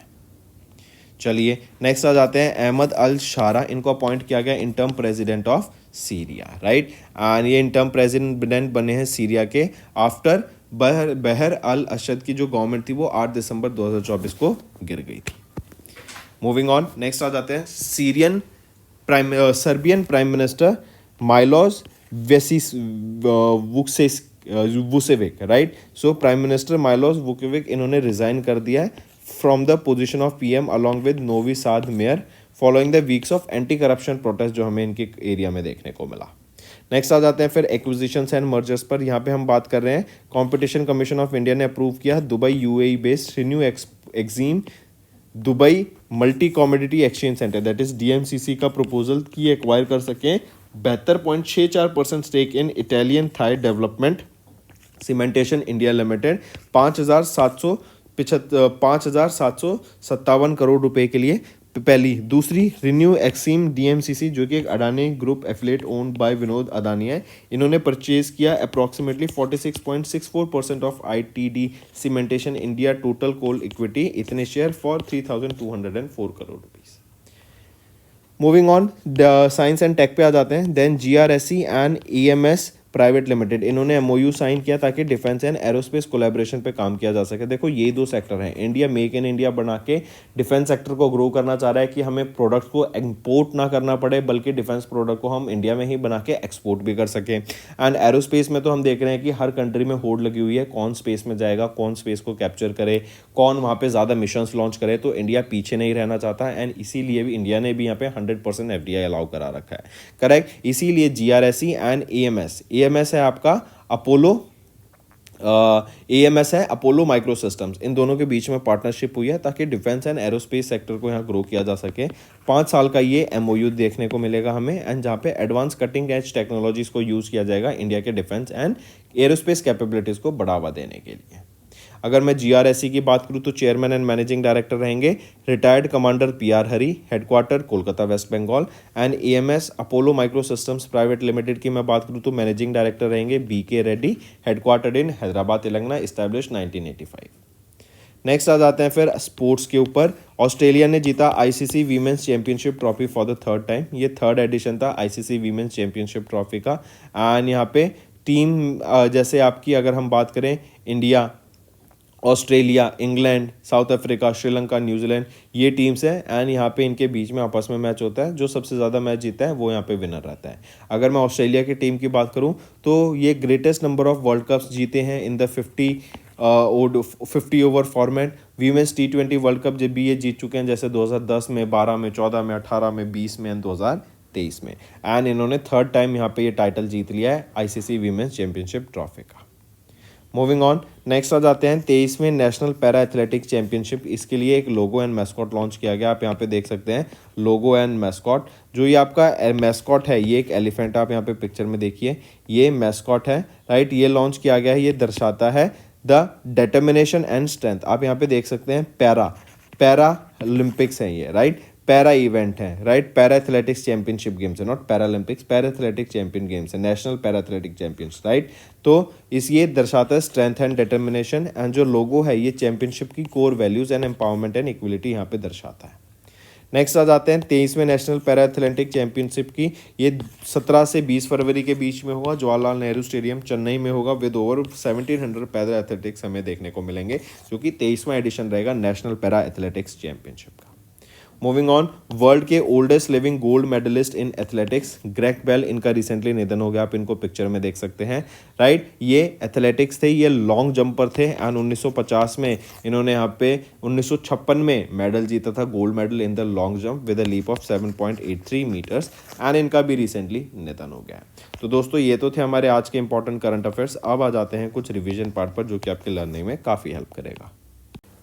चलिए नेक्स्ट आ जाते हैं अहमद अल शारा, इनको अपॉइंट किया गया interim president of Syria, right. And ये इंटर्म प्रेसिडेंट बने हैं सीरिया के आफ्टर बहर अल असद की जो गवर्नमेंट थी वो 8 दिसंबर 2024 को गिर गई थी। मूविंग ऑन, नेक्स्ट आ जाते हैं Serbian prime minister Milos Vucevic, right. So prime minister Milos Vucevic इन्होंने रिजाइन कर दिया है from the position of PM along with Novi Sad mayor following the weeks of anti corruption protest जो हमें इनके एरिया में देखने को मिला। नेक्स्ट आ जाते हैं फिर एक्विजिशंस एंड मर्जर्स पर। यहाँ पे हम बात कर रहे हैं कंपटीशन कमीशन ऑफ इंडिया ने अप्रूव किया Dubai UAE based renew exim Dubai multi commodity exchange centre that is DMCC का प्रपोजल की एक्वायर कर सकें 72.64% stake in Italian Thai development cementation India limited 5,757 crore रुपए के लिए पहली। दूसरी रिन्यू एक्सिम डीएमसीसी जो कि एक Adani group affiliate owned by Vinod Adani है, इन्होंने परचेज किया approximately 46.64% of ITD cementation India total coal equity इतने share for 3,204 crore rupees. Moving on science and tech पे आ जाते हैं। Then GRSC and EMS private limited, इन्होंने एमओयू साइन किया ताकि डिफेंस एंड एरोस्पेस कोलैबोरेशन पे काम किया जा सके। देखो ये दो सेक्टर हैं, इंडिया मेक इन इंडिया बना के डिफेंस सेक्टर को ग्रो करना चाह रहा है कि हमें प्रोडक्ट को इंपोर्ट ना करना पड़े बल्कि डिफेंस प्रोडक्ट को हम इंडिया में ही बना के एक्सपोर्ट भी कर सकें। एंड एरोस्पेस में तो हम देख रहे हैं कि हर कंट्री में होड़ लगी हुई है, कौन स्पेस में जाएगा, कौन स्पेस को कैप्चर करे, कौन वहाँ पे ज़्यादा मिशंस लॉन्च करे, तो इंडिया पीछे नहीं रहना चाहता एंड इसीलिए भी इंडिया ने भी यहाँ पे 100% एफडीआई अलाउ करा रखा है। करेक्ट, इसीलिए जीआरएससी एंड एएमएस है आपका अपोलो, एएमएस है अपोलो माइक्रो सिस्टम्स, इन दोनों के बीच में पार्टनरशिप हुई है ताकि डिफेंस एंड एरोस्पेस सेक्टर को यहाँ ग्रो किया जा सके। 5 साल का ये एमओयू देखने को मिलेगा हमें एंड जहाँ पे एडवांस कटिंग एज टेक्नोलॉजीज को यूज़ किया जाएगा इंडिया के डिफेंस एंड एरोस्पेस कैपेबिलिटीज़ को बढ़ावा देने के लिए। अगर मैं जीआरएससी की बात करूं तो चेयरमैन एंड मैनेजिंग डायरेक्टर रहेंगे retired commander PR Hari, headquarter Kolkata West Bengal. And AMS Apollo micro systems private limited की मैं बात करूं तो मैनेजिंग डायरेक्टर रहेंगे BK Reddy, headquartered in Hyderabad Telangana, establish 1985। Next आ जाते हैं फिर स्पोर्ट्स के ऊपर। ऑस्ट्रेलिया ने जीता ICC women's championship trophy for the third time, ये थर्ड एडिशन था आईसीसी वीमेंस चैंपियनशिप ट्रॉफी का। एंड यहाँ पे टीम जैसे आपकी अगर हम बात करें India, Australia, England, south Africa, Sri Lanka, New Zealand, ये टीम्स हैं एंड यहाँ पे इनके बीच में आपस में मैच होता है, जो सबसे ज़्यादा मैच जीता है वो यहाँ पे विनर रहता है। अगर मैं ऑस्ट्रेलिया की टीम की बात करूँ तो ये greatest number of world cups जीते हैं in the 50 over format. Women's T20 world cup जब भी ये जीत चुके हैं, जैसे 2010 में, 12 में, 14 में, 18 में, 20 में एंड 2023 में। एंड इन्होंने थर्ड टाइम यहाँ पे ये टाइटल जीत लिया है आईसीसी वीमेंस चैंपियनशिप ट्रॉफी का। मूविंग ऑन, नेक्स्ट आ जाते हैं 23वें नेशनल पैरा एथलेटिक्स चैंपियनशिप। इसके लिए एक लोगो एंड मैस्कॉट लॉन्च किया गया, आप यहाँ पे देख सकते हैं लोगो एंड मैस्कॉट। जो ये आपका मैस्कॉट है ये एक एलिफेंट, आप यहाँ पे पिक्चर में देखिए ये मैस्कॉट है, राइट। ये लॉन्च किया गया है, ये दर्शाता है द डिटर्मिनेशन एंड स्ट्रेंथ। आप यहाँ पे देख सकते हैं पैरा ओलंपिक्स है ये, राइट, पैरा इवेंट है, right, para athletics championship games है, not para Olympics, para athletics champion games है, national para athletics champions, right. तो इस ये दर्शाता है स्ट्रेंथ एंड डिटर्मिनेशन एंड जो लोगो है ये चैंपियनशिप की core values and empowerment and equality यहाँ पे दर्शाता है। नेक्स्ट आ जाते हैं 23वें नेशनल पैरा एथलेटिक चैंपियनशिप की। ये 17 से 20 फरवरी के बीच में होगा, जवाहरलाल नेहरू स्टेडियम चेन्नई में होगा। विद ओवर 1700 पैरा एथलेटिक्स हमें देखने को मिलेंगे, जो कि 23वां एडिशन रहेगा नेशनल पैरा एथलेटिक्स चैंपियनशिप का। मूविंग ऑन, वर्ल्ड के oldest living gold medallist in athletics Greg Bell, इनका रिसेंटली निधन हो गया, आप इनको पिक्चर में देख सकते हैं, राइट। ये एथलेटिक्स थे, ये लॉन्ग जंपर थे एंड 1950 में इन्होंने यहाँ पे 1956 में मेडल जीता था, gold medal in the long jump with a leap of 7.83 metres and इनका भी रिसेंटली निधन हो गया। तो दोस्तों ये तो थे हमारे आज के इंपॉर्टेंट करंट अफेयर्स। अब आ जाते हैं कुछ रिविजन पार्ट पर, जो कि आपके लर्निंग में काफ़ी हेल्प करेगा।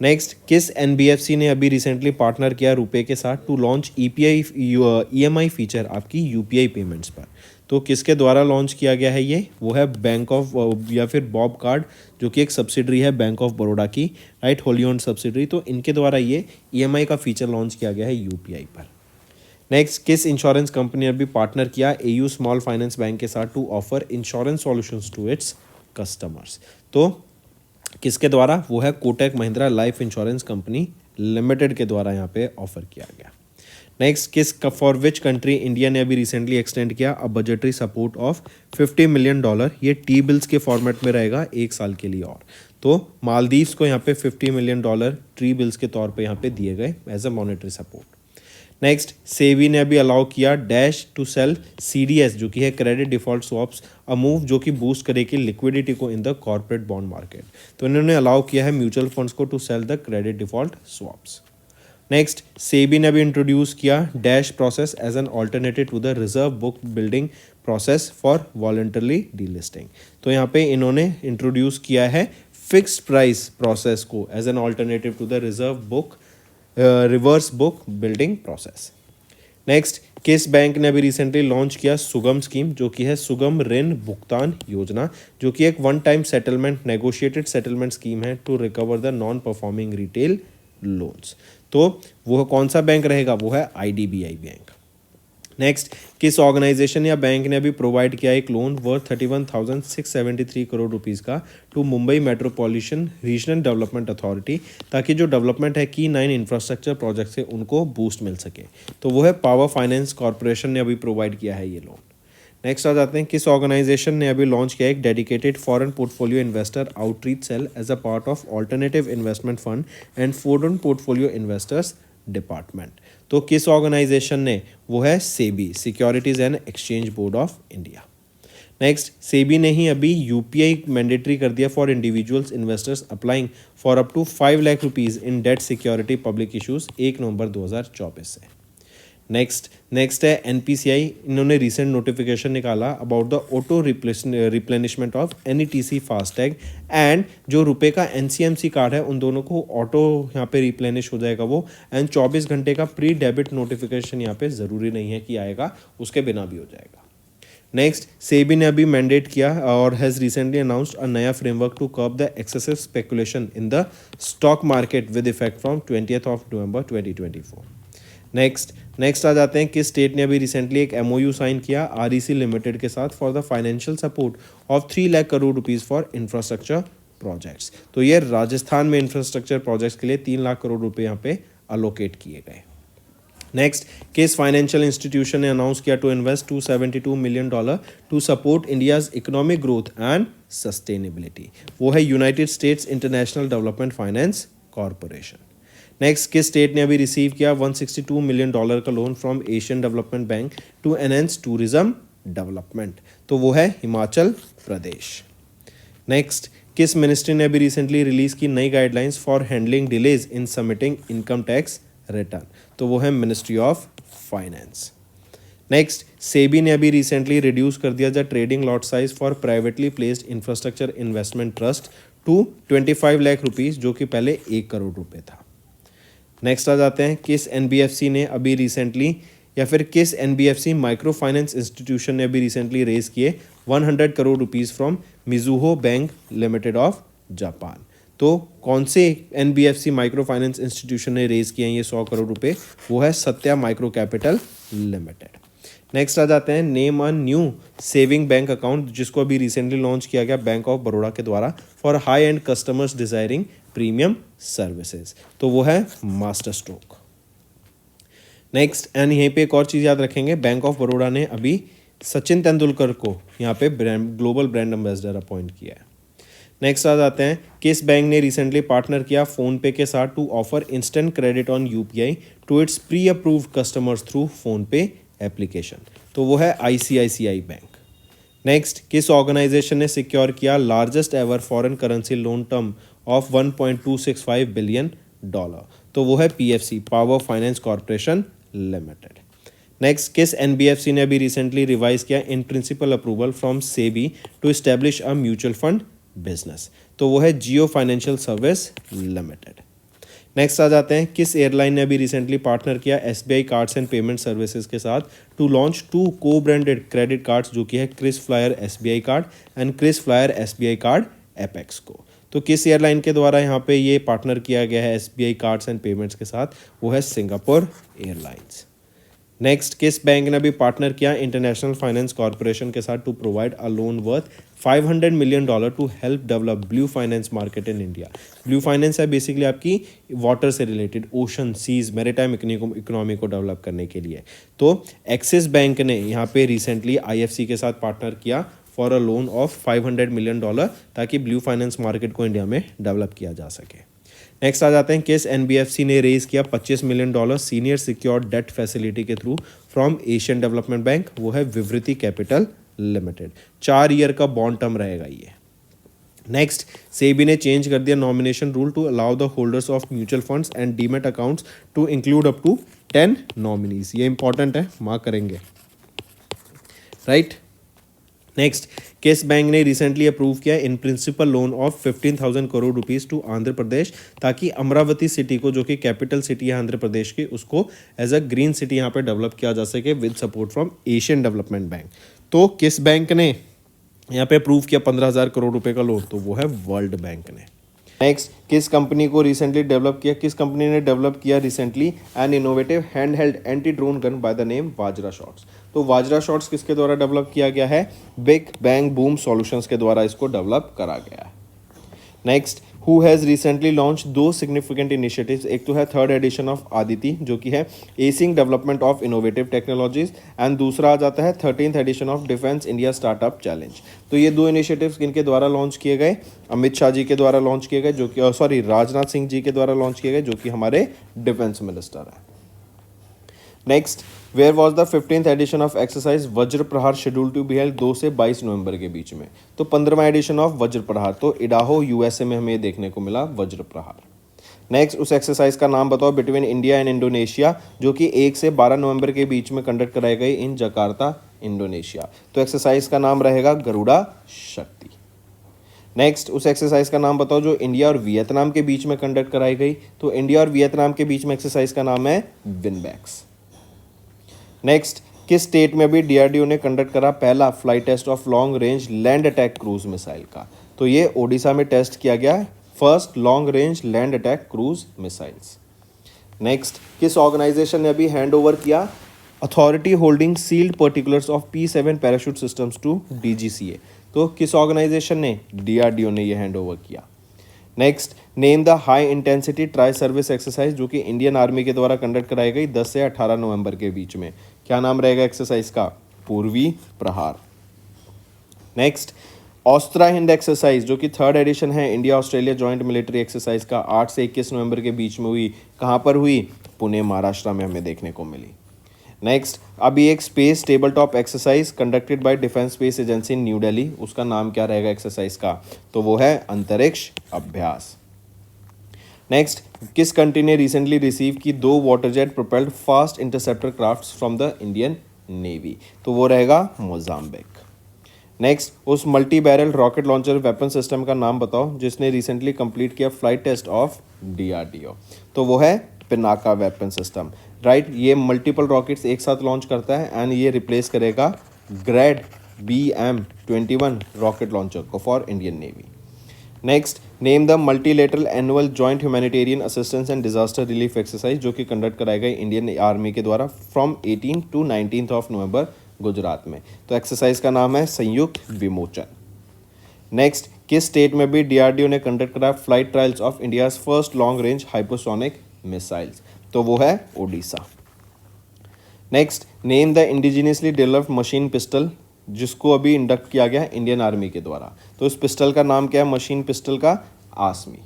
नेक्स्ट, किस एनबीएफसी ने अभी रिसेंटली पार्टनर किया रुपए के साथ टू लॉन्च ईएमआई फीचर आपकी यूपीआई पेमेंट्स पर। तो किसके द्वारा लॉन्च किया गया है ये, वो है बैंक ऑफ या फिर बॉब कार्ड, जो कि एक सब्सिडरी है बैंक ऑफ बड़ौदा की, राइट, होली ओन्ड सब्सिडरी। तो इनके द्वारा ये ईएमआई का फीचर लॉन्च किया गया है यूपीआई पर। नेक्स्ट, किस इंश्योरेंस कंपनी ने भी पार्टनर किया एयू स्मॉल फाइनेंस बैंक के साथ to offer insurance solutions to its customers. तो किसके द्वारा, वो है Kotak Mahindra life insurance company limited के द्वारा यहाँ पे ऑफर किया गया। नेक्स्ट, किस फॉर विच कंट्री इंडिया ने अभी रिसेंटली एक्सटेंड किया अ बजटरी सपोर्ट ऑफ $50 मिलियन, ये टी बिल्स के फॉर्मेट में रहेगा 1 साल के लिए। और तो मालदीव्स को यहाँ पे $50 मिलियन टी बिल्स के तौर पे यहाँ पे दिए गए as a monetary support. Next, SEBI ने अभी अलाउ किया डैश टू सेल सीडीएस, जो कि है credit default swaps, a move जो कि बूस्ट करेगी लिक्विडिटी को in the corporate bond market. तो इन्होंने अलाउ किया है म्यूचुअल फंड्स को to sell the credit default swaps. Next, SEBI ने अभी इंट्रोड्यूस किया dash process as an alternative to the reverse book building process for voluntarily delisting. तो यहाँ पे इन्होंने इंट्रोड्यूस किया है फिक्स्ड प्राइस प्रोसेस को as an alternative to the reverse book reverse book building process. Next, किस bank ने अभी रिसेंटली लॉन्च किया सुगम स्कीम, जो कि है सुगम ऋण भुगतान योजना, जो कि एक one time settlement negotiated settlement scheme है to recover the non performing retail loans. तो वो कौन सा बैंक रहेगा, वो है आईडीबीआई बैंक। नेक्स्ट, किस ऑर्गेनाइजेशन या बैंक ने अभी प्रोवाइड किया एक लोन वर्थ 31,673 करोड़ रुपीस का to Mumbai metropolitan regional development authority, ताकि जो डेवलपमेंट है की 9 इंफ्रास्ट्रक्चर प्रोजेक्ट से उनको बूस्ट मिल सके। तो वो है पावर फाइनेंस कॉरपोरेशन ने अभी प्रोवाइड किया है ये लोन। नेक्स्ट आ जाते हैं, किस ऑर्गेनाइजेशन ने अभी लॉन्च किया एक dedicated foreign portfolio investor outreach cell as a part of alternative investment fund and foreign portfolio investors department. तो किस ऑर्गेनाइजेशन ने, वो है SEBI, securities and exchange board of India. Next, SEBI ने ही अभी यूपीआई मैंडेटरी कर दिया for individuals investors applying for up to 5 lakh rupees in debt security public issues 1 November 2024 से। नेक्स्ट है एनपीसीआई, इन्होंने रिसेंट नोटिफिकेशन निकाला about the auto replenishment of NETC FASTag and जो रुपए का एनसीएमसी कार्ड है उन दोनों को ऑटो यहाँ पे रिप्लेनिश हो जाएगा वो, एंड 24 घंटे का प्री डेबिट नोटिफिकेशन यहाँ पे ज़रूरी नहीं है कि आएगा, उसके बिना भी हो जाएगा। नेक्स्ट, सेबी ने अभी मैंडेट किया और हैज़ रिसेंटली अनाउंस्ड अ नया framework to curb the excessive speculation in the stock market with effect from 20th of November 2024। Next आ जाते हैं, किस स्टेट ने अभी रिसेंटली एक एमओयू साइन किया आरईसी लिमिटेड के साथ for the financial support of 3 lakh crore rupees for infrastructure projects. तो ये राजस्थान में इंफ्रास्ट्रक्चर प्रोजेक्ट्स के लिए 3 लाख करोड़ रुपए यहाँ पे अलोकेट किए गए। नेक्स्ट, किस फाइनेंशियल इंस्टीट्यूशन ने अनाउंस किया to invest $272 million to support India's economic growth and sustainability, वो है United States International Development Finance Corporation. Next, किस स्टेट ने अभी रिसीव किया $162 मिलियन का loan from Asian development Bank to enhance tourism development, तो वो है हिमाचल प्रदेश। नेक्स्ट, किस मिनिस्ट्री ने अभी रिसेंटली रिलीज की नई guidelines for handling delays in submitting income tax return, तो वो है ministry of finance. Next, SEBI ने अभी रिसेंटली रिड्यूस कर दिया the trading lot size for privately placed infrastructure investment trust to 25 lakh rupees, जो कि पहले 1 करोड़ रुपए था। नेक्स्ट आ जाते हैं, किस एनबीएफसी ने अभी रिसेंटली या फिर किस एनबीएफसी माइक्रो फाइनेंस इंस्टीट्यूशन ने अभी रिसेंटली रेज किए 100 crore rupees from Mizuho bank limited of Japan. तो कौन से एनबीएफसी माइक्रो फाइनेंस इंस्टीट्यूशन ने रेज किए हैं ये 100 करोड़ रुपए, वो है Satya micro capital limited. Next आ जाते हैं, name a new saving bank account, जिसको अभी रिसेंटली लॉन्च किया गया बैंक ऑफ बड़ौदा के द्वारा for high and customers desiring premium services, तो वो है मास्टर स्ट्रोक। नेक्स्ट, एंड यहीं पे एक और चीज़ याद रखेंगे, बैंक ऑफ बड़ौदा ने अभी सचिन तेंदुलकर को यहाँ पे ग्लोबल ब्रांड एम्बेसडर अपॉइंट किया है। नेक्स्ट आ जाते हैं, किस बैंक ने रिसेंटली पार्टनर किया फोन पे के साथ to offer instant credit on UPI to its pre approved customers through PhonePe application, तो वो है आईसीआईसीआई बैंक। नेक्स्ट, किस ऑर्गेनाइजेशन ने सिक्योर किया largest ever foreign currency loan term of $1.265 billion, तो वो है PFC Power Finance Corporation Limited. Next, किस एनबीएफसी ने अभी रिसेंटली रिवाइज किया in principle approval from SEBI to establish a mutual fund business, तो वो है जियो फाइनेंशियल सर्विस लिमिटेड। नेक्स्ट आ जाते हैं, किस एयरलाइन ने अभी रिसेंटली पार्टनर किया SBI cards and payment services के साथ टू लॉन्च 2 को ब्रांडेड क्रेडिट कार्ड्स, जो कि है KrisFlyer SBI card and KrisFlyer SBI card apex को। तो किस एयरलाइन के द्वारा यहाँ पे ये पार्टनर किया गया है एसबीआई कार्ड्स एंड पेमेंट्स के साथ, वो है सिंगापुर एयरलाइंस। नेक्स्ट, किस बैंक ने अभी पार्टनर किया इंटरनेशनल फाइनेंस कॉरपोरेशन के साथ to provide a loan worth $500 million to help develop blue finance market in India. Blue finance है बेसिकली आपकी वाटर से related, ocean, seas, maritime economy को डेवलप करने के लिए। तो एक्सिस बैंक ने यहाँ पे रिसेंटली आईएफसी के साथ पार्टनर किया for a loan of $500 million, ताकि ब्लू फाइनेंस मार्केट को इंडिया में डेवलप किया जा सके। नेक्स्ट आ जाते हैं, किस एनबीएफसी ने रेज किया $25 million senior secured debt facility के through from Asian development bank, वो है विवृति कैपिटल लिमिटेड। 4 ईयर का बॉन्ड टर्म रहेगा ये। नेक्स्ट, सेबी ने चेंज कर दिया nomination rule to allow the holders of mutual funds and demat accounts to include up to 10 nominees. ये इंपॉर्टेंट है, मार्क करेंगे, राइट। नेक्स्ट, किस बैंक ने रिसेंटली अप्रूव किया in principle loan of 15,000 crore rupees to Andhra Pradesh, ताकि Amravati city को, जो कि कैपिटल सिटी है आंध्र प्रदेश की, उसको एज अ ग्रीन सिटी यहाँ पे डेवलप किया जा सके with support from Asian development bank. तो किस बैंक ने यहाँ पे अप्रूव किया 15,000 करोड़ रुपए का लोन? तो वो है वर्ल्ड बैंक ने। नेक्स्ट, किस कंपनी को रिसेंटली डेवलप किया, किस कंपनी ने डेवलप किया recently an innovative hand held anti drone gun by the name Vajra shots? तो वाजरा शॉट्स किसके द्वारा डेवलप किया गया है? बिग बैंग बूम सॉल्यूशंस के द्वारा इसको डेवलप करा गया है। Next, who has recently launch दो सिग्निफिकेंट इनिशिएटिव्स, एक तो है थर्ड एडिशन ऑफ आदिति जो कि है acing development of innovative technologies, and दूसरा आ जाता है 13th edition of defence India startup challenge. तो ये दो इनिशिएटिव्स किनके द्वारा लॉन्च किए गए? अमित शाह जी के द्वारा लॉन्च किए गए, जो कि सॉरी राजनाथ सिंह जी के द्वारा लॉन्च किए गए, जो कि हमारे डिफेंस मिनिस्टर हैं। Next, where was the 15th edition of exercise Vajra Prahar schedule to be held 2 से 22 नवंबर के बीच में? तो 15वां एडिशन ऑफ वज्र प्रहार, तो इडाहो यूएसए में हमें देखने को मिला वज्र प्रहार। नेक्स्ट, उस एक्सरसाइज का नाम बताओ बिटवीन इंडिया एंड इंडोनेशिया, जो कि 1 से 12 नवंबर के बीच में कंडक्ट कराई गई इन जकार्ता, इंडोनेशिया। तो एक्सरसाइज का नाम रहेगा गरुड़ा शक्ति। नेक्स्ट, उस एक्सरसाइज का नाम बताओ जो इंडिया और वियतनाम के बीच में कंडक्ट कराई गई। तो इंडिया और वियतनाम के बीच में एक्सरसाइज का नाम है विनबैक्स। नेक्स्ट, किस स्टेट में भी डीआरडीओ ने कंडक्ट करा पहला flight test of long range land attack cruise missile का? तो ये ओडिशा में टेस्ट किया गया first long range land attack cruise missiles. Next, किस ऑर्गेनाइजेशन ने अभी हैंड ओवर किया authority holding sealed particulars of P7 parachute systems to DGCA? तो किस ऑर्गेनाइजेशन ने? डीआरडीओ ने ये हैंड ओवर किया। Next, name the high intensity tri service exercise जो कि इंडियन आर्मी के द्वारा कंडक्ट कराई गई 10 से 18 नवंबर के बीच में। क्या नाम रहेगा एक्सरसाइज का? पूर्वी प्रहार। नेक्स्ट, ऑस्त्रा हिंद एक्सरसाइज जो कि थर्ड एडिशन है India Australia joint military exercise का 8 से 21 नवंबर के बीच में हुई। कहाँ पर हुई? पुणे, महाराष्ट्र में हमें देखने को मिली। नेक्स्ट, अभी एक space table top exercise conducted by defence space agency in new Delhi, उसका नाम क्या रहेगा एक्सरसाइज का? तो वो है अंतरिक्ष अभ्यास। नेक्स्ट, किस कंट्री ने रिसेंटली रिसीव की 2 water jet propelled fast interceptor crafts from the Indian navy? तो वो रहेगा मोजाम्बिक। नेक्स्ट, उस multi barrel rocket launcher weapon system का नाम बताओ जिसने रिसेंटली कंप्लीट किया फ्लाइट टेस्ट ऑफ डीआरडीओ? तो वो है पिनाका वेपन सिस्टम। राइट, ये मल्टीपल रॉकेट्स एक साथ लॉन्च करता है एंड ये रिप्लेस करेगा ग्रेड BM-21 रॉकेट लॉन्चर को for Indian navy. Next, name the multilateral annual joint humanitarian assistance and disaster relief exercise जो कि कंडक्ट कराई गई इंडियन आर्मी के द्वारा from 18 to 19 of November Gujarat में। तो एक्सरसाइज का नाम है संयुक्त विमोचन। नेक्स्ट, किस स्टेट में भी डीआरडीओ ने कंडक्ट करा flight trials of India's first long range hypersonic missiles? तो वो है Odisha. Next, name the indigenously developed machine pistol जिसको अभी इंडक्ट किया गया इंडियन आर्मी के द्वारा। तो इस पिस्टल का नाम क्या है? मशीन पिस्टल का आसमी।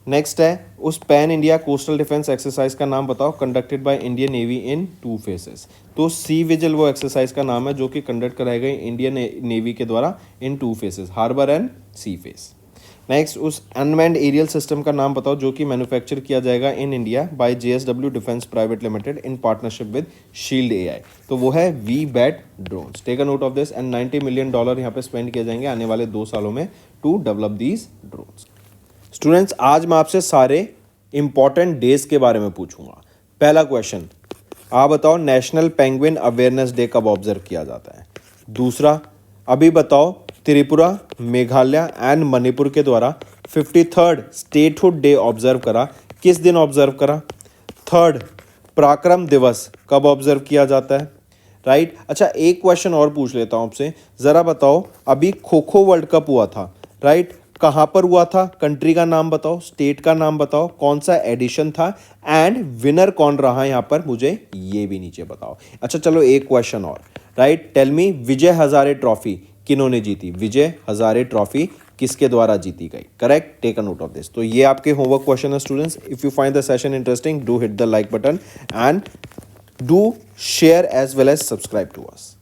नेक्स्ट है उस pan India coastal defence exercise का नाम बताओ conducted by Indian navy in 2 phases। तो सी विजिल वो एक्सरसाइज का नाम है जो कि कंडक्ट कराई गई इंडियन नेवी के द्वारा in 2 phases, harbour and sea phase. Next, उस अनमैन्ड एरियल सिस्टम का नाम बताओ जो कि मैन्युफैक्चर किया जाएगा in India by JSW defence private limited in partnership with shield AI। तो वो है VBAT drones. Take a note of this and $90 million यहाँ पे स्पेंड किए जाएंगे आने वाले 2 सालों में to develop these drones. Students, आज मैं आपसे सारे इंपॉर्टेंट डेज के बारे में पूछूंगा। पहला क्वेश्चन, आप बताओ नेशनल पेंगुइन अवेयरनेस डे कब ऑब्जर्व किया जाता है? दूसरा, अभी बताओ त्रिपुरा, मेघालय एंड मणिपुर के द्वारा 53rd स्टेटहुड डे ऑब्जर्व करा किस दिन ऑब्जर्व करा? थर्ड, पराक्रम दिवस कब ऑब्जर्व किया जाता है? राइट। अच्छा, एक क्वेश्चन और पूछ लेता हूं आपसे, जरा बताओ अभी खो खो वर्ल्ड कप हुआ था, राइट, कहां पर हुआ था? कंट्री का नाम बताओ, स्टेट का नाम बताओ, कौन सा एडिशन था एंड विनर कौन रहा यहां पर, मुझे ये भी नीचे बताओ। अच्छा चलो एक क्वेश्चन और, right, tell me Vijay Hazare trophy किन्होंने जीती? विजय हजारे ट्रॉफी किसके द्वारा जीती गई? Correct, take a note of this. तो ये आपके होमवर्क क्वेश्चन है students. If you find the session interesting, do hit the like button and do share as well as subscribe to us.